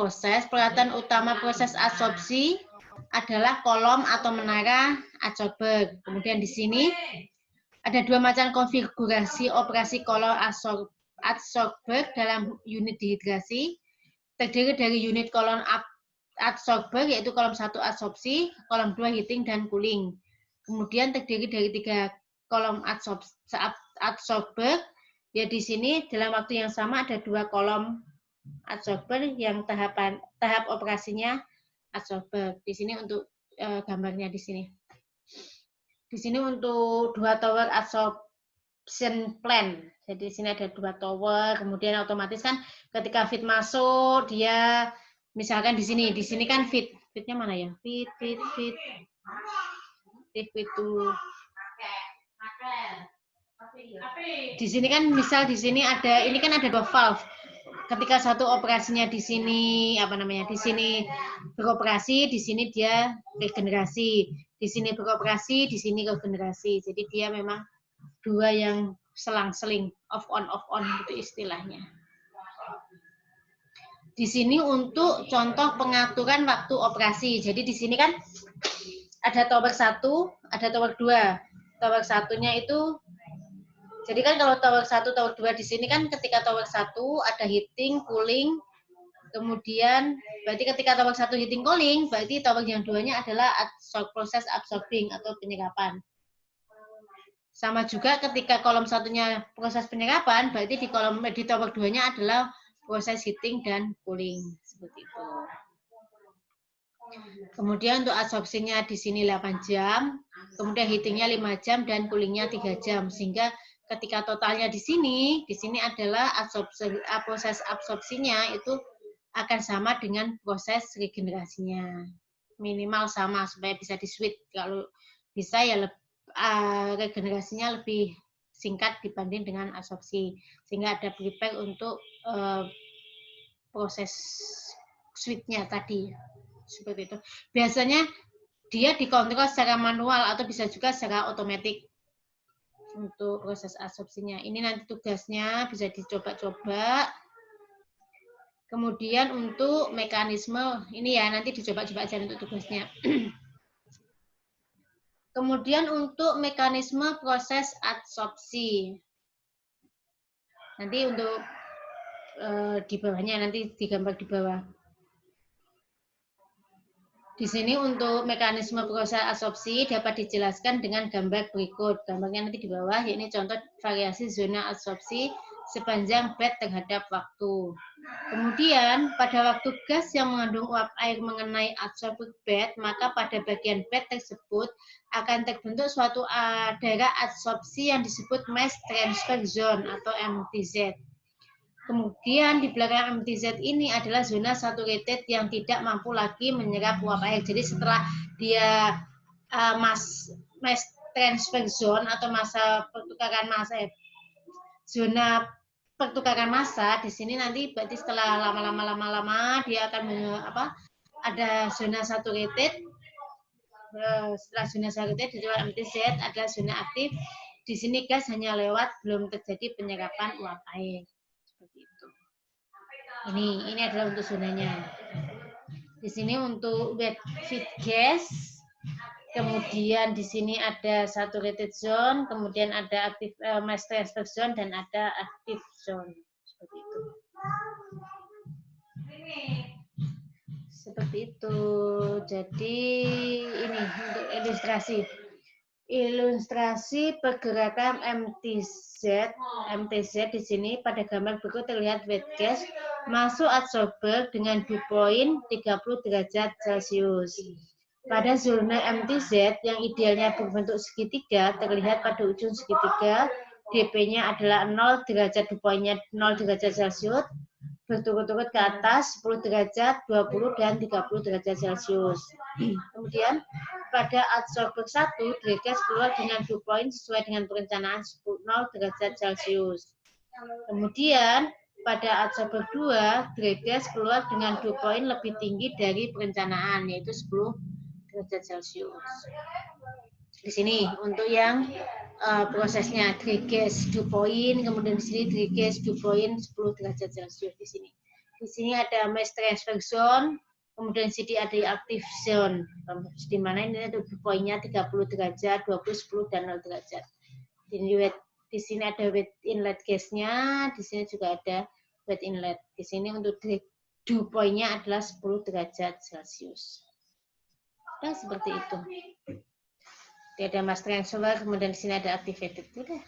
utama proses adsorpsi adalah kolom atau menara adsorber. Kemudian di sini ada dua macam konfigurasi operasi kolom adsorber dalam unit dehidrasi. Terdiri dari unit kolom adsorber, yaitu kolom 1 adsorpsi, kolom 2 heating dan cooling. Kemudian terdiri dari 3 kolom adsorber. Ya di sini dalam waktu yang sama ada 2 kolom adsorber yang tahap operasinya adsorber. Di sini untuk gambarnya di sini. Di sini untuk 2 tower adsorption plan. Jadi di sini ada 2 tower, kemudian otomatis kan ketika feed masuk dia misalkan di sini kan feednya mana ya? Feed tuh. Di sini kan misal di sini ada 2 valve. Ketika satu operasinya di sini di sini beroperasi, di sini dia regenerasi, di sini beroperasi, di sini regenerasi. Jadi dia memang 2 yang selang-seling, off on itu istilahnya. Di sini untuk contoh pengaturan waktu operasi. Jadi di sini kan ada tower 1, ada tower 2. Tower 1-nya itu, jadi kan kalau tower 1, tower 2 di sini kan ketika tower 1 ada heating, cooling, kemudian berarti ketika tower 1 heating, cooling, berarti tower yang 2-nya adalah proses absorbing atau penyerapan. Sama juga ketika kolom 1-nya proses penyerapan, berarti di tower 2-nya adalah proses heating dan cooling. Seperti itu. Kemudian untuk absorpsinya di sini 8 jam, kemudian heatingnya 5 jam dan coolingnya 3 jam. Sehingga ketika totalnya di sini adalah proses absorpsinya itu akan sama dengan proses regenerasinya. Minimal sama supaya bisa di-switch. Kalau bisa ya regenerasinya lebih singkat dibanding dengan absorpsi. Sehingga ada prepare untuk proses switch-nya tadi. Seperti itu. Biasanya dia dikontrol secara manual atau bisa juga secara otomatis untuk proses absorpsinya. Ini nanti tugasnya bisa dicoba-coba. Kemudian untuk mekanisme, ini ya nanti dicoba-coba aja untuk tugasnya. Kemudian untuk mekanisme proses adsorpsi. Nanti untuk di bawahnya, nanti digambar di bawah. Di sini untuk mekanisme proses adsorpsi dapat dijelaskan dengan gambar berikut. Gambarnya nanti di bawah, ini contoh variasi zona adsorpsi sepanjang bed terhadap waktu. Kemudian, pada waktu gas yang mengandung uap air mengenai adsorbed bed, maka pada bagian bed tersebut akan terbentuk suatu daerah adsorpsi yang disebut mass transfer zone atau MTZ. Kemudian di belakang MTZ ini adalah zona saturated yang tidak mampu lagi menyerap uap air. Jadi setelah dia mass transfer zone atau masa pertukaran massa, zona pertukaran massa di sini nanti berarti setelah lama dia akan ada zona saturated. Setelah zona saturated di dalam MTZ adalah zona aktif. Di sini gas hanya lewat, belum terjadi penyerapan uap air. Seperti itu. Ini adalah untuk zonanya. Di sini untuk wet feed gas, kemudian di sini ada saturated zone, kemudian ada active mass transfer zone dan ada active zone. Seperti itu. Seperti itu. Jadi ini untuk ilustrasi. Ilustrasi pergerakan MTZ di sini pada gambar berikut terlihat wet gas masuk adsorber dengan dew point 30 derajat Celcius. Pada zona MTZ yang idealnya berbentuk segitiga terlihat pada ujung segitiga dP-nya adalah 0 derajat, dew point-nya 0 derajat Celcius, berturut-turut ke atas 10 derajat, 20 dan 30 derajat Celcius. Kemudian pada adsorber 1, dry gas keluar dengan dew point sesuai dengan perencanaan 0 derajat Celcius. Kemudian pada adsorber 2, dry gas keluar dengan dew point lebih tinggi dari perencanaan, yaitu 10 derajat Celcius. Di sini untuk yang prosesnya dry gas dew point, kemudian di sini dry gas dew point 10 derajat Celcius di sini. Di sini ada mass transfer zone, kemudian di sini ada active zone, di mana ini dew point-nya 30 derajat, 20, 10 dan 0 derajat. Di sini ada wet inlet gasnya, di sini juga ada wet inlet. Di sini untuk dew point-nya adalah 10 derajat Celcius. Nah, seperti itu. Dia ada mass transfer, kemudian di sini ada activated. Udah.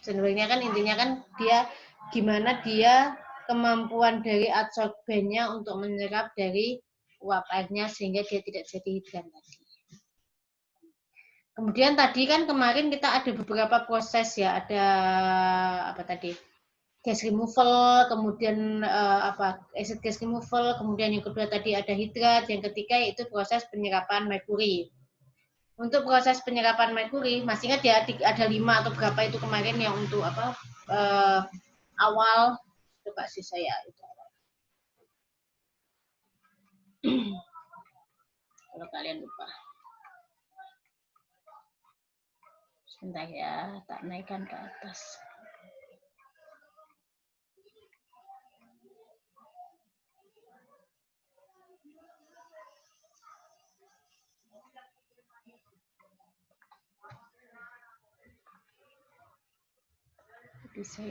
Sebenarnya kan intinya kan dia gimana dia kemampuan dari adsorbennya untuk menyerap dari uap airnya sehingga dia tidak jadi hidran tadi. Kemudian tadi kan kemarin kita ada beberapa proses ya, ada apa tadi? Gas removal, kemudian acid gas removal, kemudian yang kedua tadi ada hidrat, yang ketiga yaitu proses penyerapan merkuri. Untuk proses penyerapan merkuri, masih ingat ya ada 5 atau berapa itu kemarin yang untuk awal, coba sih saya itu. Kalau kalian lupa. Sebentar ya, tak naikkan ke atas. Bisa.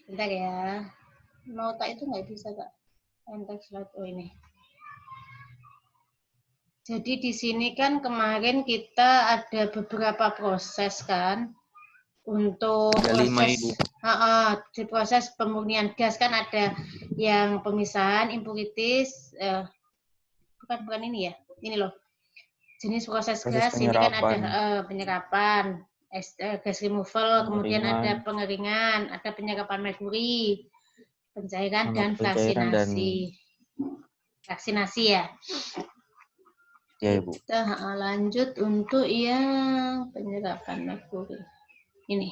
Bentar ya. Nota itu nggak bisa, Kak. Enter slide. Oh, ini. Jadi di sini kan kemarin kita ada beberapa proses kan untuk di proses pemurnian gas kan ada yang pemisahan impurities, bukan ini ya, ini loh jenis proses gas ini kan ada penyerapan, gas removal, kemudian ada pengeringan, ada penyerapan merkuri, pencairan dan vaksinasi. Vaksinasi ya. Ya, Ibu. Kita lanjut untuk yang penyerapan merkuri. Ini.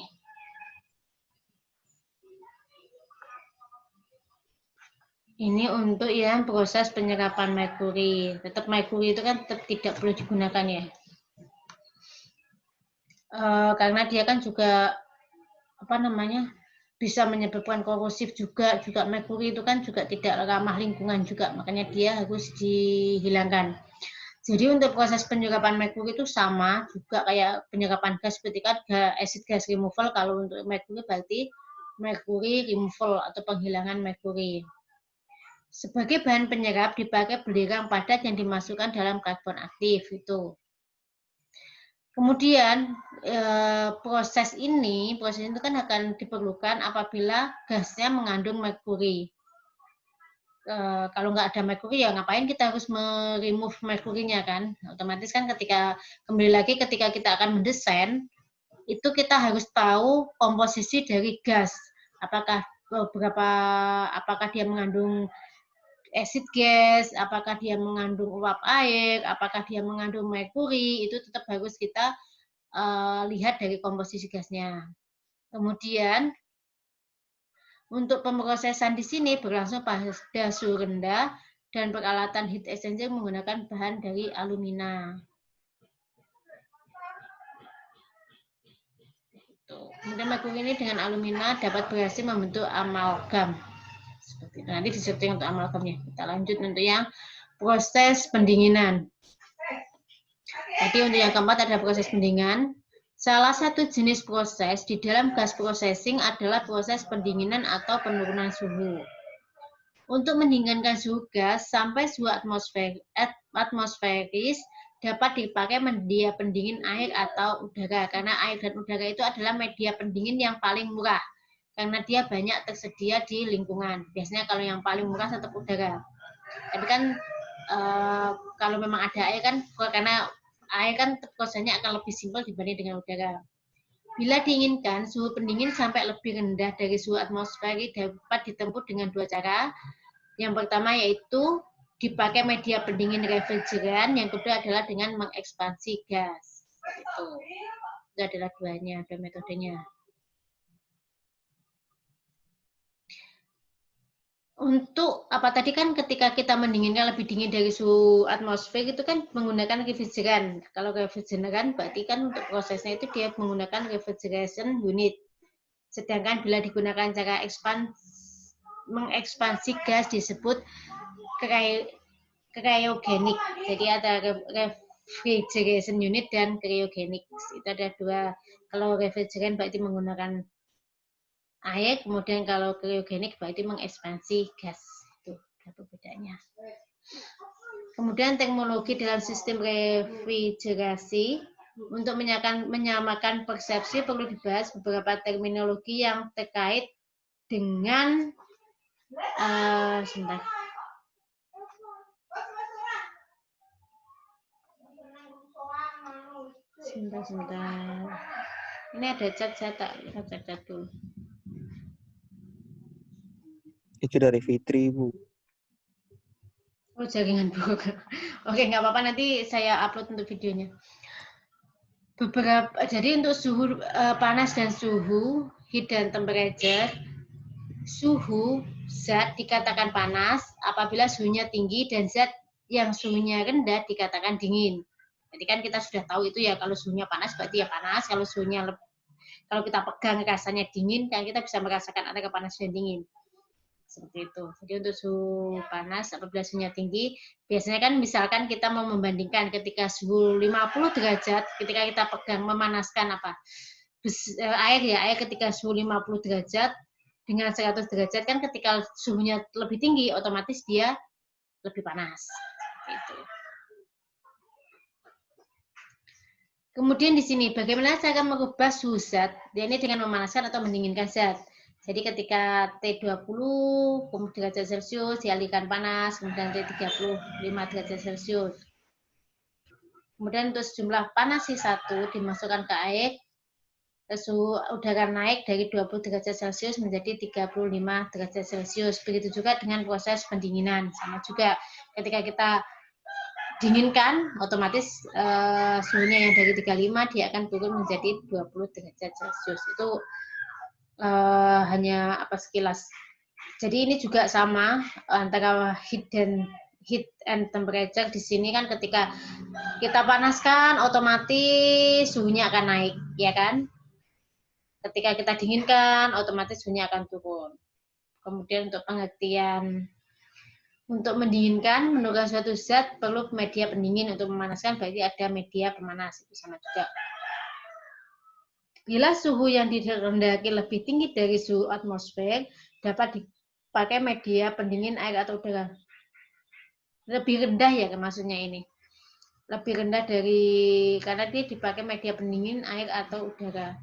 Ini untuk yang proses penyerapan merkuri. Tetap merkuri itu kan tetap tidak perlu digunakan ya. Karena dia kan juga bisa menyebabkan korosif juga merkuri itu kan juga tidak ramah lingkungan juga, makanya dia harus dihilangkan. Jadi untuk proses penyerapan merkuri itu sama juga kayak penyerapan gas seperti kan acid gas removal. Kalau untuk merkuri berarti merkuri removal atau penghilangan merkuri. Sebagai bahan penyerap dipakai belerang padat yang dimasukkan dalam karbon aktif itu. Kemudian proses itu kan akan diperlukan apabila gasnya mengandung merkuri. Kalau nggak ada merkuri ya ngapain kita harus remove merkurinya kan? Otomatis kan ketika kita akan mendesain itu kita harus tahu komposisi dari gas. Apakah dia mengandung acid gas, apakah dia mengandung uap air, apakah dia mengandung merkuri, itu tetap harus kita lihat dari komposisi gasnya. Kemudian untuk pemrosesan di sini berlangsung pada suhu rendah dan peralatan heat exchanger menggunakan bahan dari alumina. Kemudian merkuri ini dengan alumina dapat berhasil membentuk amalgam. Seperti itu. Nanti disetting untuk amalgamnya. Kita lanjut untuk yang proses pendinginan. Jadi untuk yang keempat ada proses pendinginan. Salah satu jenis proses di dalam gas processing adalah proses pendinginan atau penurunan suhu. Untuk mendinginkan suhu gas sampai suhu atmosferis dapat dipakai media pendingin air atau udara. Karena air dan udara itu adalah media pendingin yang paling murah. Karena dia banyak tersedia di lingkungan. Biasanya kalau yang paling murah tetap udara. Tapi kan kalau memang ada air kan, karena air kan prosesnya akan lebih simpel dibanding dengan udara. Bila diinginkan, suhu pendingin sampai lebih rendah dari suhu atmosfer dapat ditempuh dengan dua cara. Yang pertama yaitu dipakai media pendingin refrigeran, yang kedua adalah dengan mengekspansi gas. Itu adalah duanya, dua metodenya. Untuk apa tadi kan ketika kita mendinginkan lebih dingin dari suhu atmosfer itu kan menggunakan refrigeran. Kalau refrigeran berarti kan untuk prosesnya itu dia menggunakan refrigeration unit. Sedangkan bila digunakan cara mengekspansi gas disebut cryogenik. Jadi ada refrigeration unit dan cryogenik. Itu ada dua. Kalau refrigeran berarti menggunakan air, kemudian kalau cryogenik berarti mengekspansi gas. Itu satu bedanya. Kemudian teknologi dalam sistem refrigerasi. Untuk menyamakan persepsi perlu dibahas beberapa terminologi yang terkait dengan sebentar. Ini ada cat, saya tak cat dulu. Itu dari Fitri, Bu. Oh, jaringan buruk. Oke, nggak apa-apa, nanti saya upload untuk videonya. Jadi untuk suhu panas dan suhu, heat dan temperature, suhu zat dikatakan panas apabila suhunya tinggi dan zat yang suhunya rendah dikatakan dingin. Jadi kan kita sudah tahu itu ya, kalau suhunya panas berarti ya panas, kalau kita pegang rasanya dingin, kan kita bisa merasakan antara panas dan dingin. Seperti itu. Jadi untuk suhu panas apabila suhunya tinggi, biasanya kan misalkan kita mau membandingkan ketika suhu 50 derajat, ketika kita pegang memanaskan air ketika suhu 50 derajat dengan 100 derajat kan ketika suhunya lebih tinggi otomatis dia lebih panas. Gitu. Kemudian di sini bagaimana cara merubah suhu zat? Ini dengan memanaskan atau mendinginkan zat. Jadi ketika T20 derajat Celcius dialihkan panas, kemudian T35 derajat Celcius. Kemudian untuk sejumlah panas C1 dimasukkan ke air, suhu udara naik dari 20 derajat Celcius menjadi 35 derajat Celcius. Begitu juga dengan proses pendinginan. Sama juga ketika kita dinginkan, otomatis suhunya yang dari 35 dia akan turun menjadi 20 derajat Celcius. Itu hanya sekilas. Jadi ini juga sama antara heat and temperature. Di sini kan ketika kita panaskan otomatis suhunya akan naik, ya kan? Ketika kita dinginkan otomatis suhunya akan turun. Kemudian untuk pengertian untuk mendinginkan, menurunkan suatu zat perlu media pendingin. Untuk memanaskan berarti ada media pemanas, itu sama juga. Bila suhu yang dikehendaki lebih tinggi dari suhu atmosfer, dapat dipakai media pendingin air atau udara. Lebih rendah ya maksudnya ini. Lebih rendah karena dia dipakai media pendingin air atau udara.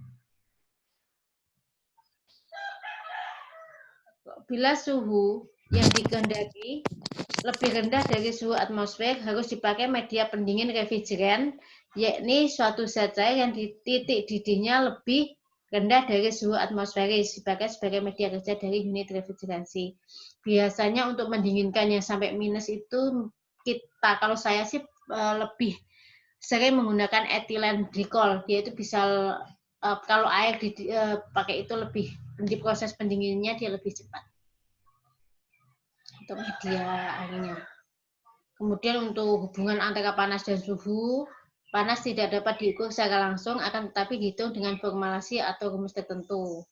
Bila suhu yang dikehendaki lebih rendah dari suhu atmosfer, harus dipakai media pendingin refrigeran, yakni suatu zat cair yang di titik didihnya lebih rendah dari suhu atmosferis, dipakai sebagai media kerja dari unit refrigerasi. Biasanya untuk mendinginkannya sampai minus itu kalau saya sih lebih sering menggunakan etilen glikol. Dia itu bisa kalau air dipakai itu lebih di proses pendinginnya dia lebih cepat. Untuk media airnya. Kemudian untuk hubungan antara panas dan suhu, Panas tidak dapat diukur secara langsung, akan tetapi dihitung dengan formulasi atau rumus tertentu.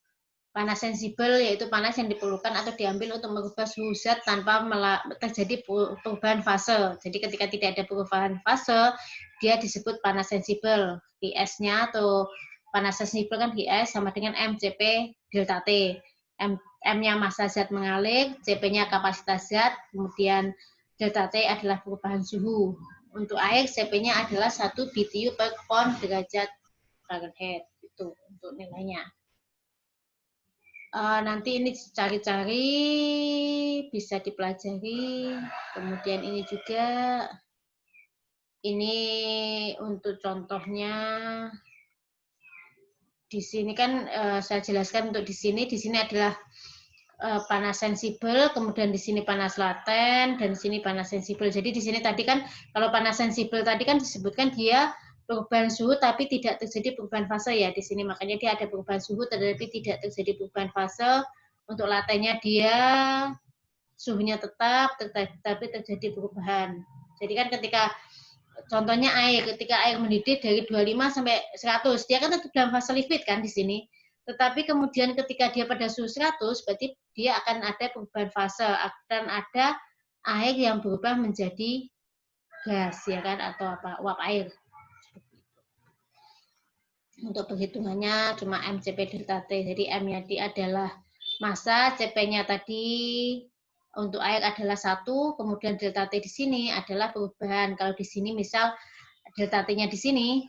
Panas sensibel yaitu panas yang diperlukan atau diambil untuk merubah suhu zat tanpa terjadi perubahan fase. Jadi ketika tidak ada perubahan fase, dia disebut panas sensibel. Q-nya atau panas sensibel kan Q sama dengan MCP delta T. M-nya massa zat mengalir, CP-nya kapasitas zat, kemudian delta T adalah perubahan suhu. Untuk air, CP-nya adalah 1 BTU per pon derajat Fahrenheit. Itu untuk nilainya. Nanti ini cari-cari, bisa dipelajari. Kemudian ini juga, ini untuk contohnya. Di sini kan saya jelaskan untuk di sini adalah panas sensibel, kemudian di sini panas laten, dan di sini panas sensibel. Jadi di sini tadi kan, kalau panas sensibel tadi kan disebutkan dia perubahan suhu tapi tidak terjadi perubahan fase ya di sini, makanya dia ada perubahan suhu tetapi tidak terjadi perubahan fase. Untuk latennya dia suhunya tetap tetapi terjadi perubahan. Jadi kan ketika contohnya air, ketika air mendidih dari 25 sampai 100, dia kan tetap dalam fase liquid kan di sini. Tetapi kemudian ketika dia pada suhu 100, berarti dia akan ada perubahan fase, akan ada air yang berubah menjadi gas, ya kan, atau apa, uap air. Untuk perhitungannya cuma MCP delta T, jadi M-nya adalah massa, CP-nya tadi untuk air adalah 1, kemudian delta T di sini adalah perubahan. Kalau di sini misal delta T-nya di sini,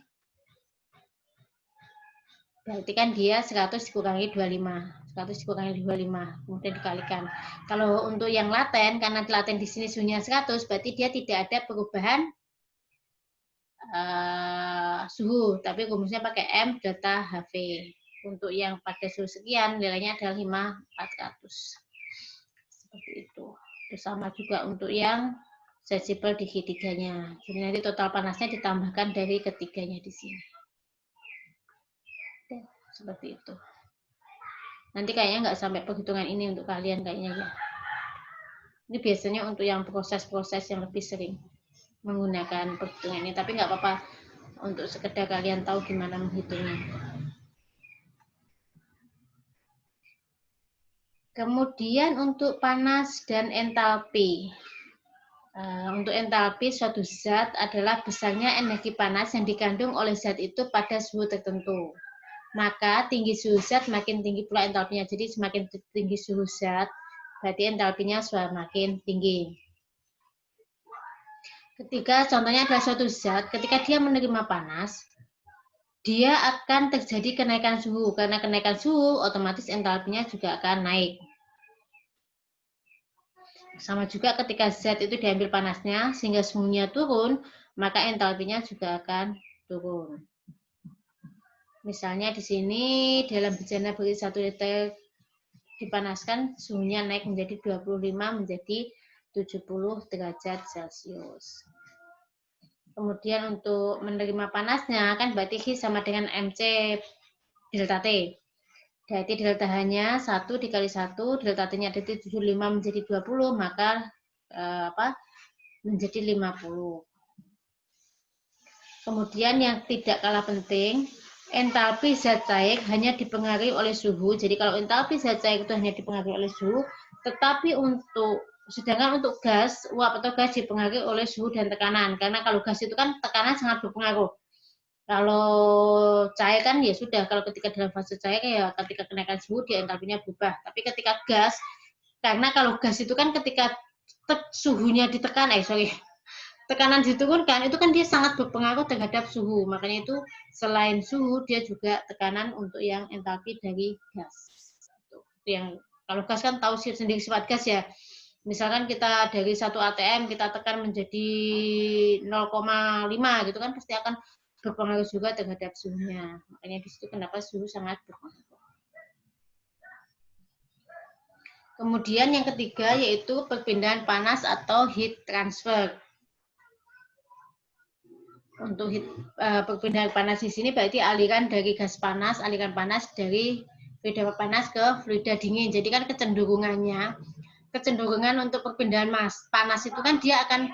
berarti kan dia 100 dikurangi 25. 100 dikurangi 25, kemudian dikalikan. Kalau untuk yang laten, karena laten di sini suhunya 100, berarti dia tidak ada perubahan suhu, tapi rumusnya pakai M delta HV. Untuk yang pada suhu sekian, nilainya adalah 5.400. Seperti itu. Sama juga untuk yang sensibel di ketiganya. Jadi nanti total panasnya ditambahkan dari ketiganya di sini. Seperti itu. Nanti kayaknya nggak sampai perhitungan ini untuk kalian kayaknya ya. Ini biasanya untuk yang proses-proses yang lebih sering menggunakan perhitungan ini, tapi nggak apa-apa untuk sekedar kalian tahu gimana menghitungnya. Kemudian untuk panas dan entalpi. Untuk entalpi suatu zat adalah besarnya energi panas yang dikandung oleh zat itu pada suhu tertentu. Maka tinggi suhu zat makin tinggi pula entalpinya. Jadi semakin tinggi suhu zat, berarti entalpinya semakin tinggi. Ketika contohnya adalah suatu zat, ketika dia menerima panas, dia akan terjadi kenaikan suhu. Karena kenaikan suhu, otomatis entalpinya juga akan naik. Sama juga ketika zat itu diambil panasnya, sehingga suhunya turun, maka entalpinya juga akan turun. Misalnya di sini dalam bejana berisi 1 liter dipanaskan, suhunya naik menjadi 25 menjadi 70 derajat Celcius. Kemudian untuk menerima panasnya kan berarti Q sama dengan MC delta T. Berarti delta H-nya 1 dikali 1, delta T-nya ada 75 menjadi 20, maka menjadi 50. Kemudian yang tidak kalah penting, entalpi zat cair hanya dipengaruhi oleh suhu. Jadi kalau entalpi zat cair itu hanya dipengaruhi oleh suhu, tetapi sedangkan untuk gas, uap atau gas dipengaruhi oleh suhu dan tekanan. Karena kalau gas itu kan tekanan sangat berpengaruh. Kalau cair kan ya sudah, kalau ketika dalam fase cair ya ketika kenaikan suhu dia entalpinya berubah. Tapi ketika gas, karena kalau gas itu kan ketika suhunya ditekan, tekanan diturunkan, itu kan dia sangat berpengaruh terhadap suhu. Makanya itu selain suhu, dia juga tekanan untuk yang entalpi dari gas. Itu yang kalau gas kan tahu sendiri sifat gas ya. Misalkan kita dari 1 atm kita tekan menjadi 0,5 gitu kan pasti akan berpengaruh juga terhadap suhunya. Makanya di situ kenapa suhu sangat berpengaruh. Kemudian yang ketiga yaitu perpindahan panas atau heat transfer. Untuk perpindahan panas di sini berarti aliran dari gas panas, aliran panas dari fluida panas ke fluida dingin. Jadi kan kecenderungan untuk perpindahan panas itu kan dia akan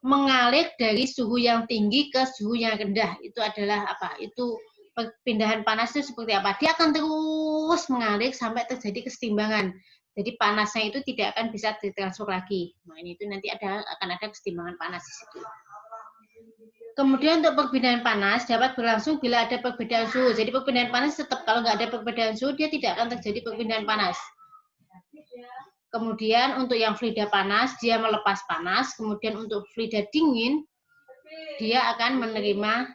mengalir dari suhu yang tinggi ke suhu yang rendah. Itu adalah apa? Itu perpindahan panas itu seperti apa? Dia akan terus mengalir sampai terjadi kesetimbangan. Jadi panasnya itu tidak akan bisa ditransfer lagi. Nah, ini itu nanti akan ada kesetimbangan panas di situ. Kemudian untuk perpindahan panas dapat berlangsung bila ada perbedaan suhu. Jadi perpindahan panas tetap kalau nggak ada perbedaan suhu dia tidak akan terjadi perpindahan panas. Kemudian untuk yang fluida panas dia melepas panas. Kemudian untuk fluida dingin dia akan menerima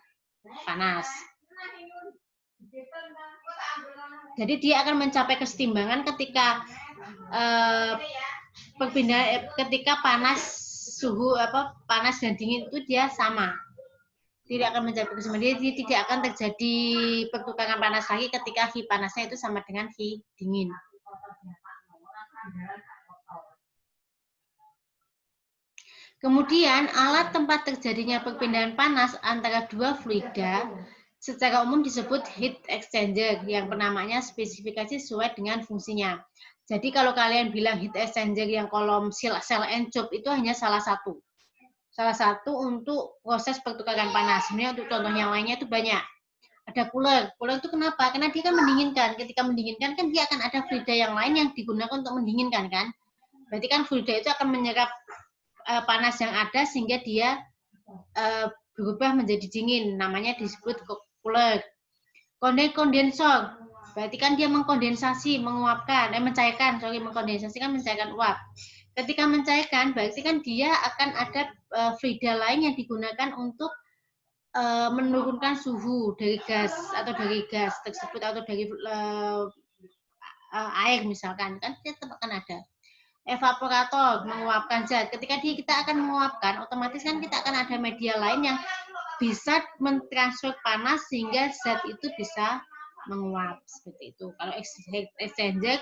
panas. Jadi dia akan mencapai kesetimbangan ketika ketika panas suhu panas dan dingin itu dia sama. Tidak akan mencapai kesetimbangan. Jadi tidak akan terjadi pertukaran panas lagi ketika H panasnya itu sama dengan H dingin. Kemudian alat tempat terjadinya perpindahan panas antara dua fluida secara umum disebut heat exchanger yang penamanya spesifikasi sesuai dengan fungsinya. Jadi kalau kalian bilang heat exchanger yang kolom cell and tube itu hanya salah satu. Salah satu untuk proses pertukaran panas. Sebenarnya untuk contoh yang lainnya itu banyak. Ada cooler. Cooler itu kenapa? Karena dia kan mendinginkan. Ketika mendinginkan kan dia akan ada fluida yang lain yang digunakan untuk mendinginkan kan. Berarti kan fluida itu akan menyerap panas yang ada sehingga dia berubah menjadi dingin. Namanya disebut cooler. Kondensor. Berarti kan dia mengkondensasi, menguapkan, mengkondensasi kan mencairkan uap. Ketika mencairkan, berarti kan dia akan ada fluida lain yang digunakan untuk menurunkan suhu dari gas tersebut atau dari air misalkan, kan dia tetap akan ada. Evaporator, menguapkan zat. Ketika kita akan menguapkan, otomatis kan kita akan ada media lain yang bisa mentransfer panas sehingga zat itu bisa menguap seperti itu. Kalau exchanger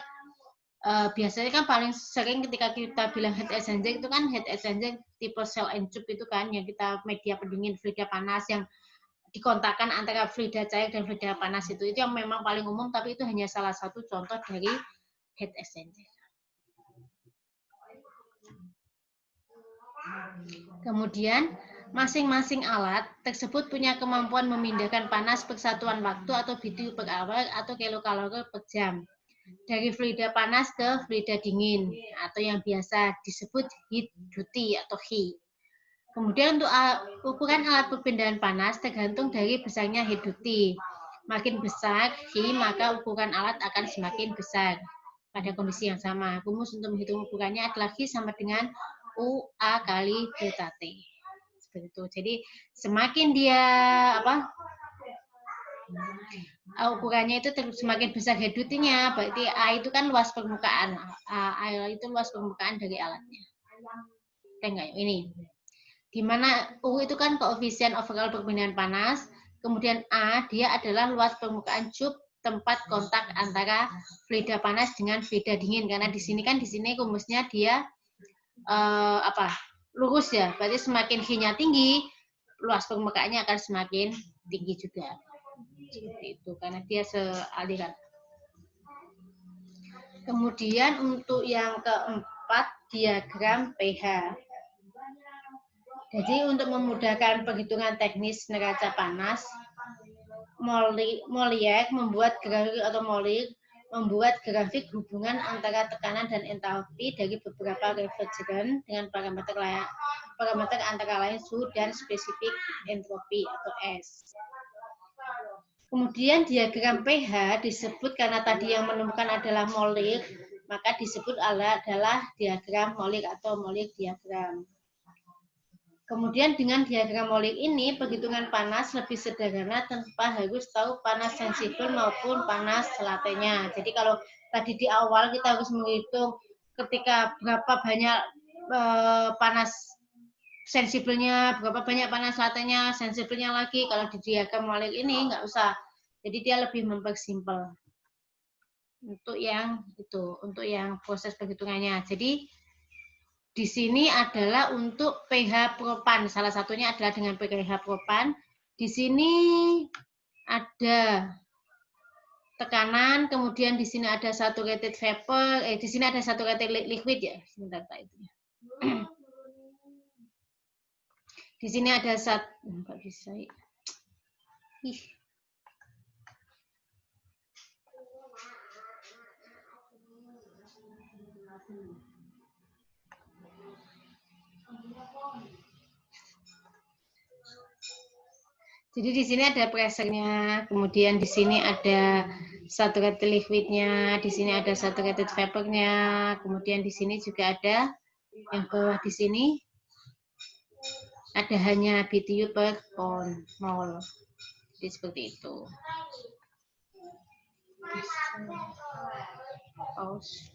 biasanya kan paling sering ketika kita bilang heat exchanger itu kan heat exchanger tipe cell and tube itu kan yang kita media pendingin fluida panas yang dikontakkan antara fluida cair dan fluida panas itu yang memang paling umum tapi itu hanya salah satu contoh dari heat exchanger. Kemudian masing-masing alat tersebut punya kemampuan memindahkan panas per satuan waktu atau BTU per hour atau kilokalori per jam dari fluida panas ke fluida dingin atau yang biasa disebut heat duty atau H. Kemudian untuk ukuran alat perpindahan panas tergantung dari besarnya heat duty. Makin besar H, maka ukuran alat akan semakin besar. Pada kondisi yang sama, rumus untuk menghitung ukurannya adalah H sama dengan UA kali delta T. Seperti itu. Jadi semakin dia ukurannya itu semakin besar head duty-nya, berarti A itu kan luas permukaan. A itu luas permukaan dari alatnya. Enggak, ini. Di mana U itu kan koefisien overall perpindahan panas, kemudian A dia adalah luas permukaan tube tempat kontak antara fluida panas dengan fluida dingin karena di sini rumusnya dia lurus ya. Berarti semakin H-nya tinggi, luas permukaannya akan semakin tinggi juga. Seperti itu karena dia sealiran. Kemudian untuk yang keempat diagram pH. Jadi untuk memudahkan perhitungan teknis neraca panas, Molière membuat grafik hubungan antara tekanan dan entalpi dari beberapa refrigeran dengan parameter antara lain suhu dan spesifik entropi atau S. Kemudian diagram pH disebut karena tadi yang menemukan adalah Molière, maka disebut adalah diagram Molière atau Molière diagram. Kemudian dengan diagram Molière ini perhitungan panas lebih sederhana tanpa harus tahu panas sensibel maupun panas latenya. Jadi kalau tadi di awal kita harus menghitung ketika berapa banyak panas sensibelnya, berapa banyak panas latenya, sensibelnya lagi. Kalau di diagram Molière ini nggak usah. Jadi dia lebih mempersimpel untuk yang proses perhitungannya. Jadi di sini adalah untuk pH propan. Salah satunya adalah dengan pH propan. Di sini ada tekanan, kemudian di sini ada saturated vapor, di sini ada saturated liquid ya. Sebentar Pak itu. Di sini ada nggak bisa. Ih. Jadi di sini ada pressure-nya, kemudian di sini ada saturated liquid-nya, di sini ada saturated vapor-nya, kemudian di sini juga ada yang bawah di sini ada hanya BTU per mol. Jadi seperti itu. Pause.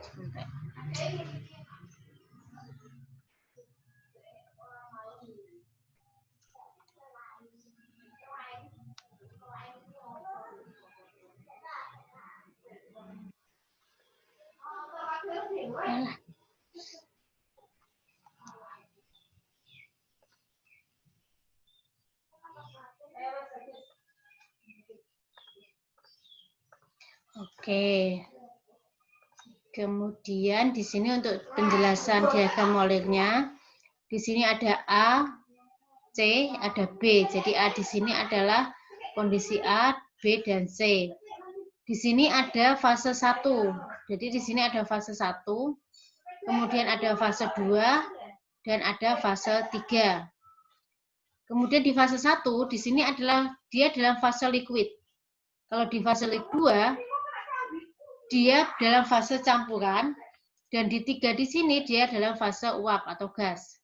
Sebentar. Alah. Oke. Kemudian di sini untuk penjelasan diagram moleknya, di sini ada A, C, ada B. Jadi A di sini adalah kondisi A, B, dan C. Di sini ada fase 1. Jadi di sini ada fase 1, kemudian ada fase 2, dan ada fase 3. Kemudian di fase 1, di sini dia dalam fase liquid. Kalau di fase 2, dia dalam fase campuran, dan di 3 di sini dia dalam fase uap atau gas.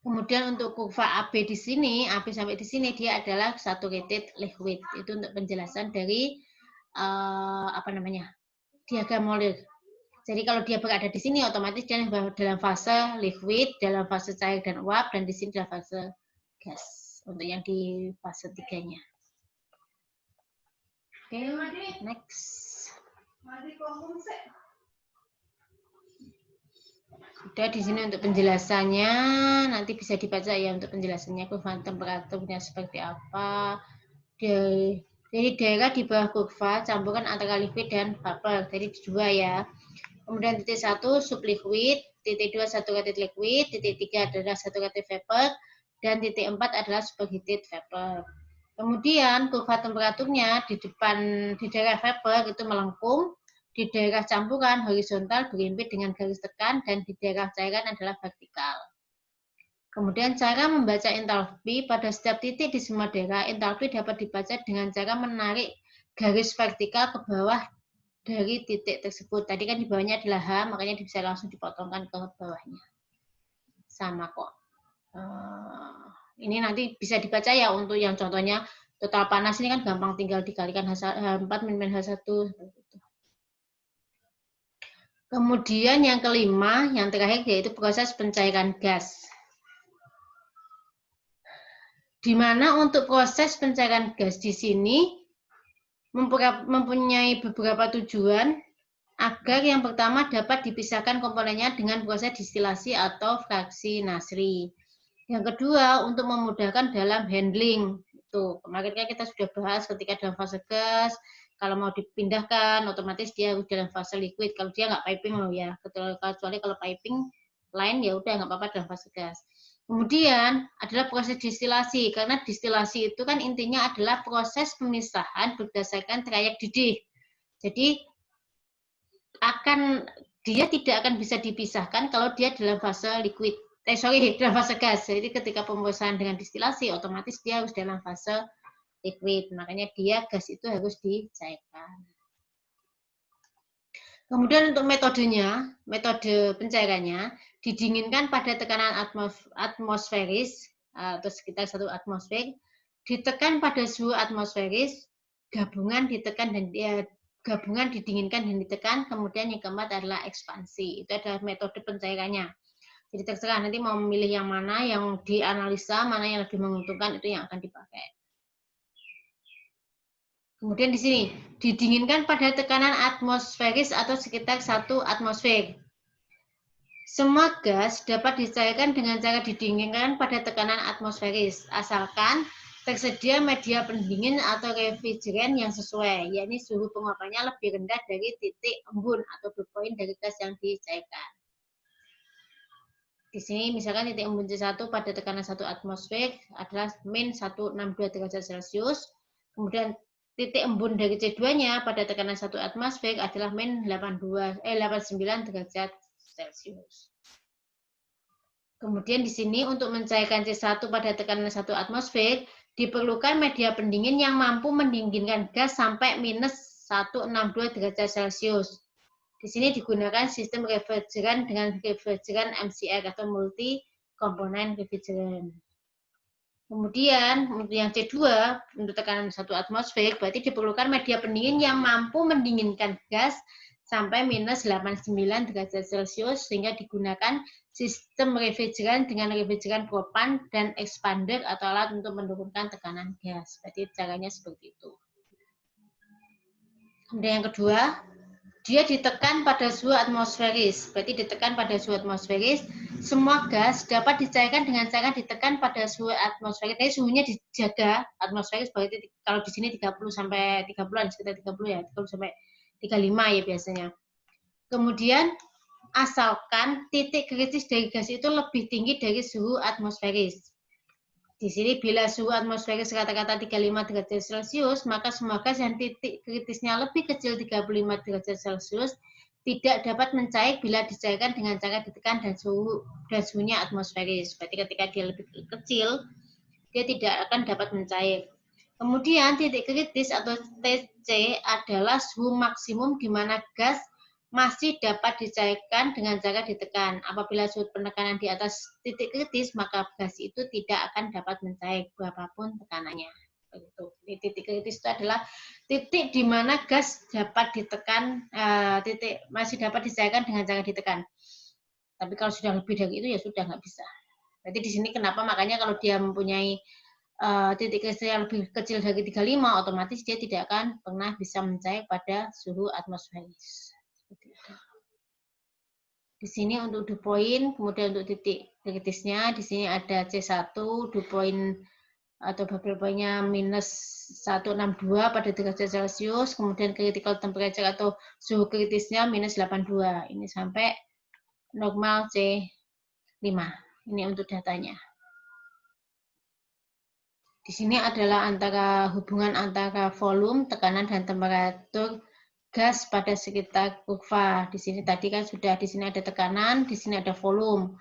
Kemudian untuk kurva AB di sini, AB sampai di sini dia adalah saturated liquid. Itu untuk penjelasan dari diagram molekul. Jadi kalau dia berada di sini, otomatis dia dalam fase liquid, dalam fase cair dan uap, dan di sini dalam fase gas. Untuk yang di fase 3-nya. Oke, next. Sudah di sini untuk penjelasannya, nanti bisa dibaca ya untuk penjelasannya kurva temperaturnya seperti apa. Jadi daerah di bawah kurva campuran antara liquid dan vapor. Jadi dua ya. Kemudian titik 1 subliquid, titik 2 saturated liquid, titik 3 adalah saturated vapor, dan titik 4 adalah superheated vapor. Kemudian kurva temperaturnya di daerah vapor itu melengkung, di daerah campuran horizontal berimpit dengan garis tekan, dan di daerah cairan adalah vertikal. Kemudian cara membaca entalpi pada setiap titik di semua daerah, entalpi dapat dibaca dengan cara menarik garis vertikal ke bawah dari titik tersebut. Tadi kan di bawahnya adalah H, makanya bisa langsung dipotongkan ke bawahnya. Sama kok. Ini nanti bisa dibaca ya untuk yang contohnya total panas ini kan gampang, tinggal dikalikan H4 min H1. Kemudian yang kelima, yang terakhir yaitu proses pencairan gas. Di mana untuk proses pencairan gas di sini mempunyai beberapa tujuan agar yang pertama dapat dipisahkan komponennya dengan proses distilasi atau fraksinasi. Yang kedua, untuk memudahkan dalam handling. Tuh, kemarin kan kita sudah bahas ketika dalam fase gas, kalau mau dipindahkan, otomatis dia dalam fase liquid. Kalau dia nggak piping loh ya, kecuali kalau piping lain ya udah nggak apa-apa dalam fase gas. Kemudian adalah proses distilasi, karena distilasi itu kan intinya adalah proses pemisahan berdasarkan trayek didih. Jadi dia tidak akan bisa dipisahkan kalau dia dalam fase liquid. Dalam fase gas. Jadi ketika pemisahan dengan distilasi, otomatis dia harus dalam fase liquid. Makanya gas itu harus dicairkan. Kemudian untuk metodenya, metode pencairannya, didinginkan pada tekanan atmosferis, atau sekitar 1 atmosfer, ditekan pada suhu atmosferis, gabungan didinginkan dan ditekan, kemudian yang keempat adalah ekspansi. Itu adalah metode pencairannya. Jadi terserah nanti mau memilih yang mana, yang dianalisa, mana yang lebih menguntungkan, itu yang akan dipakai. Kemudian di sini, didinginkan pada tekanan atmosferis atau sekitar 1 atmosfer. Semua gas dapat dicairkan dengan cara didinginkan pada tekanan atmosferis, asalkan tersedia media pendingin atau refrigeran yang sesuai, yakni suhu penguapannya lebih rendah dari titik embun atau dew point dari gas yang dicairkan. Di sini misalkan titik embun C1 pada tekanan 1 atmosfer adalah min 162 derajat Celcius. Kemudian titik embun dari C2-nya pada tekanan 1 atmosfer adalah min 89 derajat Celcius. Kemudian di sini untuk mencairkan C1 pada tekanan 1 atmosfer diperlukan media pendingin yang mampu mendinginkan gas sampai minus 162 derajat Celcius. Di sini digunakan sistem refrigeran dengan refrigeran MCR atau multi komponen refrigeran. Kemudian untuk yang C2 untuk tekanan 1 atmosfer berarti diperlukan media pendingin yang mampu mendinginkan gas sampai minus 89 derajat Celcius sehingga digunakan sistem refrigeran dengan refrigeran propan dan expander atau alat untuk menurunkan tekanan gas. Berarti caranya seperti itu. Kemudian yang kedua, dia ditekan pada suhu atmosferis. Berarti ditekan pada suhu atmosferis, semua gas dapat dicairkan dengan cara ditekan pada suhu atmosferis. Jadi suhunya dijaga atmosferis, berarti kalau di sini 30 sampai 30-an, sekitar 30 ya, 30 sampai 35 ya biasanya. Kemudian asalkan titik kritis dari gas itu lebih tinggi dari suhu atmosferis. Di sini bila suhu atmosferis kata-kata 35 derajat Celcius, maka semua gas yang titik kritisnya lebih kecil 35 derajat Celcius tidak dapat mencair bila dicairkan dengan cara ditekan dan suhunya atmosferis. Berarti ketika dia lebih kecil, dia tidak akan dapat mencair. Kemudian titik kritis atau TC adalah suhu maksimum di mana gas masih dapat dicairkan dengan cara ditekan. Apabila suhu penekanan di atas titik kritis, maka gas itu tidak akan dapat mencair berapapun tekanannya. Begitu. Jadi titik kritis itu adalah titik di mana gas dapat ditekan, titik masih dapat dicairkan dengan cara ditekan. Tapi kalau sudah lebih dari itu ya sudah nggak bisa. Berarti di sini kenapa makanya kalau dia mempunyai titik kritis yang lebih kecil dari 35, otomatis dia tidak akan pernah bisa mencair pada suhu atmosferis. Di sini untuk dew point, kemudian untuk titik kritisnya, di sini ada C1, dew point atau bubble point-nya minus 162 pada derajat Celcius, kemudian critical temperature atau suhu kritisnya minus 82. Ini sampai normal C5. Ini untuk datanya. Di sini adalah hubungan antara volume, tekanan, dan temperatur gas pada sekitar kurva. Di sini tadi kan sudah, di sini ada tekanan, di sini ada volume.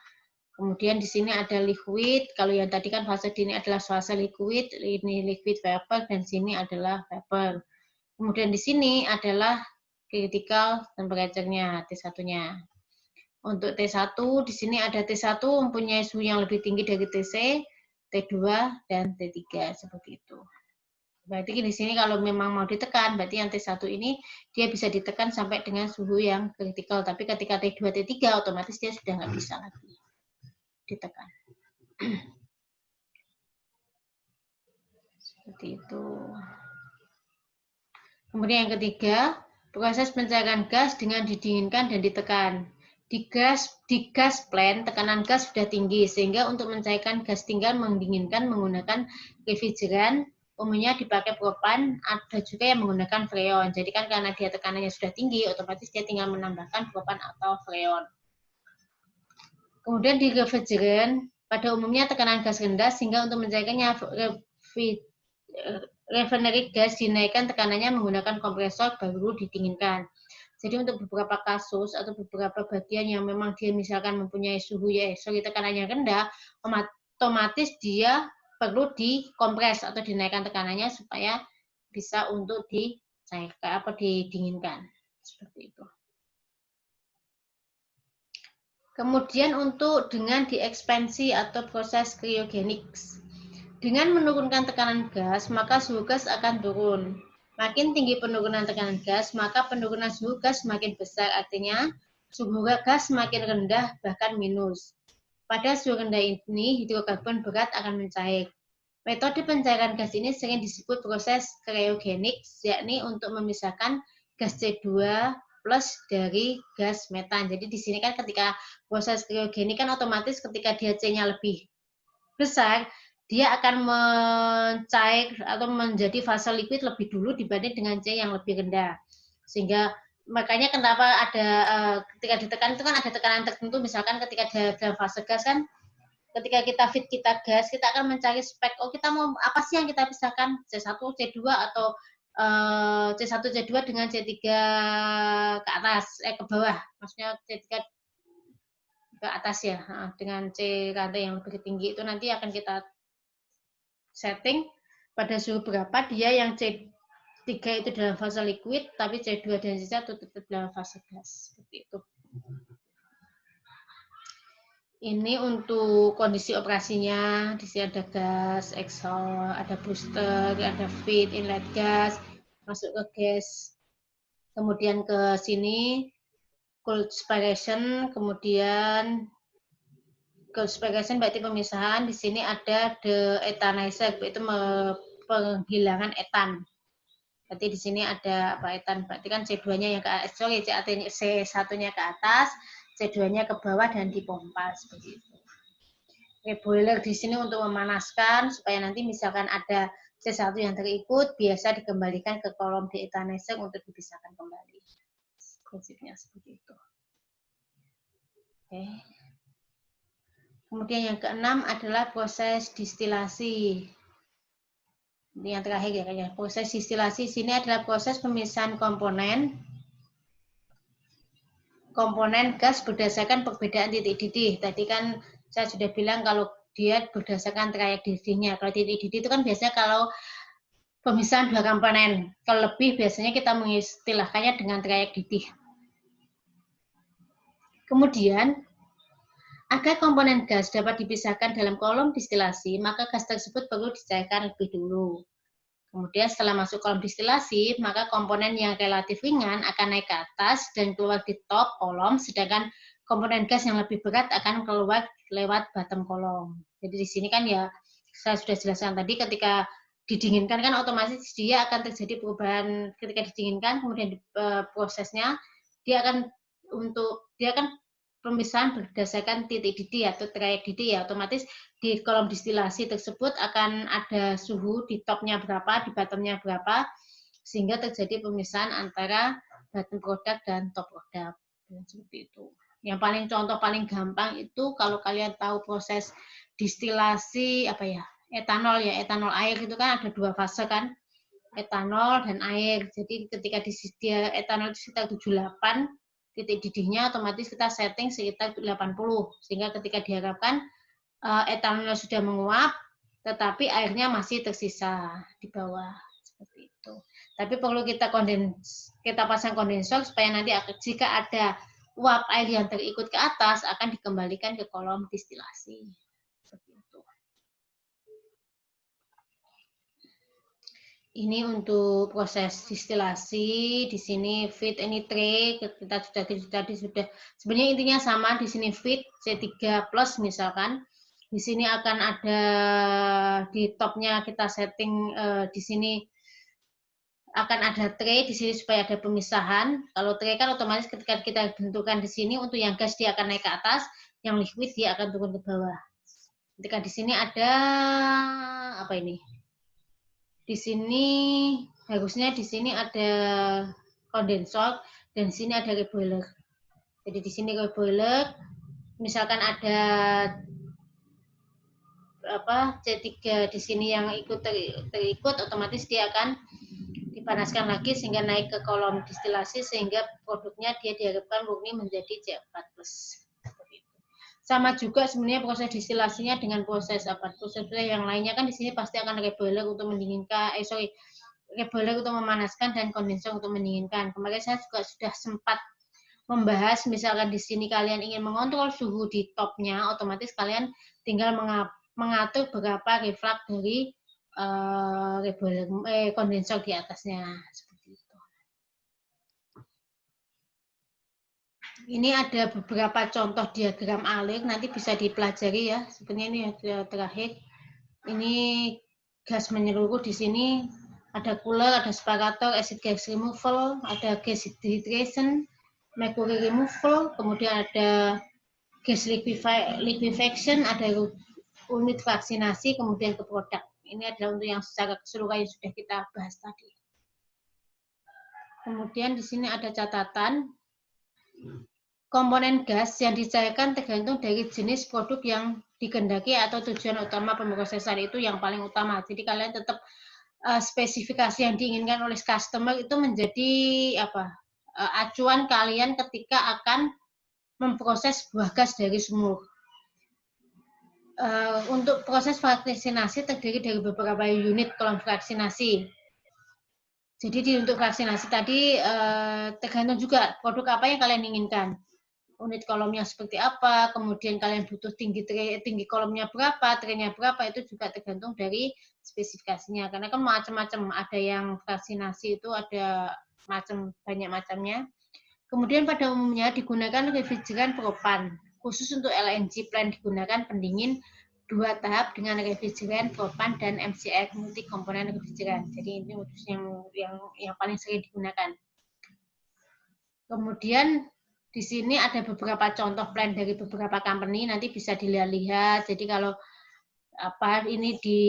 Kemudian di sini ada liquid. Kalau yang tadi kan fase dini adalah fase liquid, ini liquid vapor, dan sini adalah vapor. Kemudian di sini adalah critical temperature-nya, T1-nya. Untuk T1, di sini ada T1 mempunyai suhu yang lebih tinggi dari TC, T2, dan T3, seperti itu. Berarti di sini kalau memang mau ditekan, berarti yang T1 ini dia bisa ditekan sampai dengan suhu yang kritikal. Tapi ketika T2, T3 otomatis dia sudah nggak bisa lagi ditekan. Seperti itu. Kemudian yang ketiga, proses pencairan gas dengan didinginkan dan ditekan. Di gas plant, tekanan gas sudah tinggi, sehingga untuk mencairkan gas tinggal mendinginkan menggunakan refrigeran. Umumnya dipakai propan, ada juga yang menggunakan freon. Jadi kan karena dia tekanannya sudah tinggi, otomatis dia tinggal menambahkan propan atau freon. Kemudian di refrigeran, pada umumnya tekanan gas rendah, sehingga untuk mencairkannya refinery gas dinaikkan tekanannya menggunakan kompresor baru didinginkan. Jadi untuk beberapa kasus atau beberapa bagian yang memang dia misalkan mempunyai tekanannya rendah, otomatis dia perlu dikompres atau dinaikkan tekanannya supaya bisa untuk didinginkan. Seperti itu. Kemudian untuk dengan diekspansi atau proses cryogenik. Dengan menurunkan tekanan gas, maka suhu gas akan turun. Makin tinggi penurunan tekanan gas, maka penurunan suhu gas semakin besar. Artinya, suhu gas semakin rendah, bahkan minus. Pada suhu rendah ini, hidrokarbon berat akan mencair. Metode pencairan gas ini sering disebut proses cryogenik, yakni untuk memisahkan gas C2 plus dari gas metan. Jadi di sini kan ketika proses cryogenik kan otomatis ketika dia C-nya lebih besar, dia akan mencair atau menjadi fase liquid lebih dulu dibanding dengan C yang lebih rendah. Sehingga makanya kenapa ada ketika ditekan itu kan ada tekanan tertentu, misalkan ketika dalam fase gas kan, ketika kita feed kita gas, kita akan mencari spek, oh kita mau apa sih yang kita pisahkan, C1, C2 atau C1, C2 dengan C3 ke atas, ke bawah, maksudnya C3 ke atas ya, dengan C rantai yang lebih tinggi itu nanti akan kita setting pada suhu berapa dia yang C3 itu dalam fase liquid, tapi C2 dan C1 tetap dalam fase gas, seperti itu. Ini untuk kondisi operasinya, di sini ada gas, exhaust, ada booster, ada feed, inlet gas, masuk ke gas, kemudian ke sini cold spiration, kemudian cold spiration berarti pemisahan. Di sini ada the ethanizer, yaitu penghilangan etan. Berarti di sini ada apa etan? Berarti kan C2-nya yang ke sorry C1-nya ke atas, C2-nya ke bawah dan dipompa seperti itu. Boiler di sini untuk memanaskan supaya nanti misalkan ada C1 yang terikut biasa dikembalikan ke kolom deethanizer untuk dipisahkan kembali. Prinsipnya seperti itu. Oke. Kemudian yang keenam adalah proses distilasi. Ini yang terakhir ya kayaknya. Proses distilasi sini adalah proses pemisahan komponen gas berdasarkan perbedaan titik didih. Tadi kan saya sudah bilang kalau dia berdasarkan trayek didihnya. Kalau titik didih itu kan biasanya kalau pemisahan dua komponen. Kalau lebih biasanya kita mengistilahkannya dengan trayek didih. Kemudian, agar komponen gas dapat dipisahkan dalam kolom distilasi, maka gas tersebut perlu dicairkan lebih dulu. Kemudian setelah masuk kolom distilasi, maka komponen yang relatif ringan akan naik ke atas dan keluar di top kolom, sedangkan komponen gas yang lebih berat akan keluar lewat bottom kolom. Jadi di sini kan ya, saya sudah jelaskan tadi ketika didinginkan kan otomatis dia akan terjadi perubahan ketika didinginkan, kemudian prosesnya dia akan pemisahan berdasarkan titik didih atau trayek didih ya, otomatis di kolom distilasi tersebut akan ada suhu di topnya berapa, di bottomnya berapa, sehingga terjadi pemisahan antara bottom produk dan top produk. Seperti itu. Yang paling contoh paling gampang itu kalau kalian tahu proses distilasi apa ya, etanol ya, etanol air itu kan ada dua fase kan, etanol dan air. Jadi ketika dia etanol itu sekitar 78, titik didihnya otomatis kita setting sekitar 80, sehingga ketika diharapkan etanolnya sudah menguap, tetapi airnya masih tersisa di bawah seperti itu. Tapi perlu kita pasang kondensor supaya nanti jika ada uap air yang terikut ke atas akan dikembalikan ke kolom distilasi. Seperti itu. Ini untuk proses distilasi. Di sini feed ini tray, kita sudah sebenarnya intinya sama. Di sini feed C3 plus misalkan. Di sini akan ada di topnya kita setting di sini akan ada tray di sini supaya ada pemisahan. Kalau tray kan otomatis ketika kita bentukkan di sini untuk yang gas dia akan naik ke atas, yang liquid dia akan turun ke bawah. Ketika di sini ada apa ini? Di sini harusnya di sini ada kondensor dan di sini ada reboiler. Jadi di sini reboiler, misalkan ada C3 di sini yang terikut, otomatis dia akan dipanaskan lagi sehingga naik ke kolom distilasi sehingga produknya dia diharapkan murni menjadi C4+. Sama juga sebenarnya proses distilasinya dengan proses yang lainnya kan di sini pasti akan reboiler untuk mendinginkan, reboiler untuk memanaskan dan kondensor untuk mendinginkan. Kemarin saya juga sudah sempat membahas, misalkan di sini kalian ingin mengontrol suhu di topnya, otomatis kalian tinggal mengatur berapa reflux dari kondensor di atasnya. Ini ada beberapa contoh diagram alir, nanti bisa dipelajari ya. Sebenarnya ini ada terakhir. Ini gas menyeluruh di sini. Ada cooler, ada separator, acid gas removal, ada gas dehydration, mercury removal, kemudian ada gas liquefaction, ada unit vaksinasi, kemudian ke produk. Ini adalah untuk yang secara keseluruhan yang sudah kita bahas tadi. Kemudian di sini ada catatan. Komponen gas yang dicairkan tergantung dari jenis produk yang dikehendaki atau tujuan utama pemrosesan itu yang paling utama. Jadi kalian tetap spesifikasi yang diinginkan oleh customer itu menjadi acuan kalian ketika akan memproses buah gas dari sumur. Untuk proses vaksinasi terdiri dari beberapa unit kolom vaksinasi. Jadi untuk vaksinasi tadi tergantung juga produk apa yang kalian inginkan. Unit kolomnya seperti apa, kemudian kalian butuh tinggi kolomnya berapa, trennya berapa, itu juga tergantung dari spesifikasinya. Karena kan macam-macam, ada yang vaksinasi itu ada banyak macamnya. Kemudian pada umumnya digunakan refrigeran propan. Khusus untuk LNG plant digunakan pendingin 2 tahap dengan refrigeran propan dan MCR multi komponen refrigeran. Jadi ini modus yang paling sering digunakan. Kemudian di sini ada beberapa contoh plan dari beberapa company, nanti bisa dilihat-lihat. Jadi kalau ini di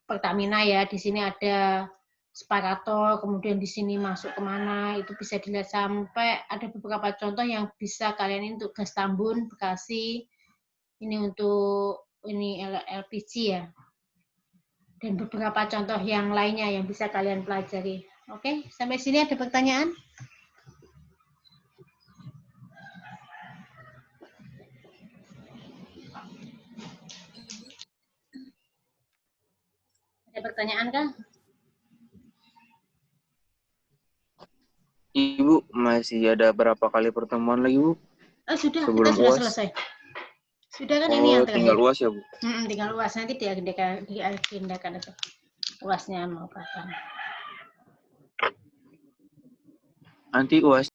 Pertamina ya, di sini ada separator, kemudian di sini masuk kemana, itu bisa dilihat sampai ada beberapa contoh yang bisa kalian ini untuk gas Tambun, Bekasi, ini untuk LPG ya, dan beberapa contoh yang lainnya yang bisa kalian pelajari. Oke, sampai sini ada pertanyaan? Ada pertanyaan kah? Ibu, masih ada berapa kali pertemuan lagi, Bu? Sudah, sebelum kita sudah UAS selesai. Sudah kan ini yang terakhir. Tinggal UAS ya, Bu? Tinggal UAS, nanti diagendakan itu. UASnya mau kapan. Nanti UAS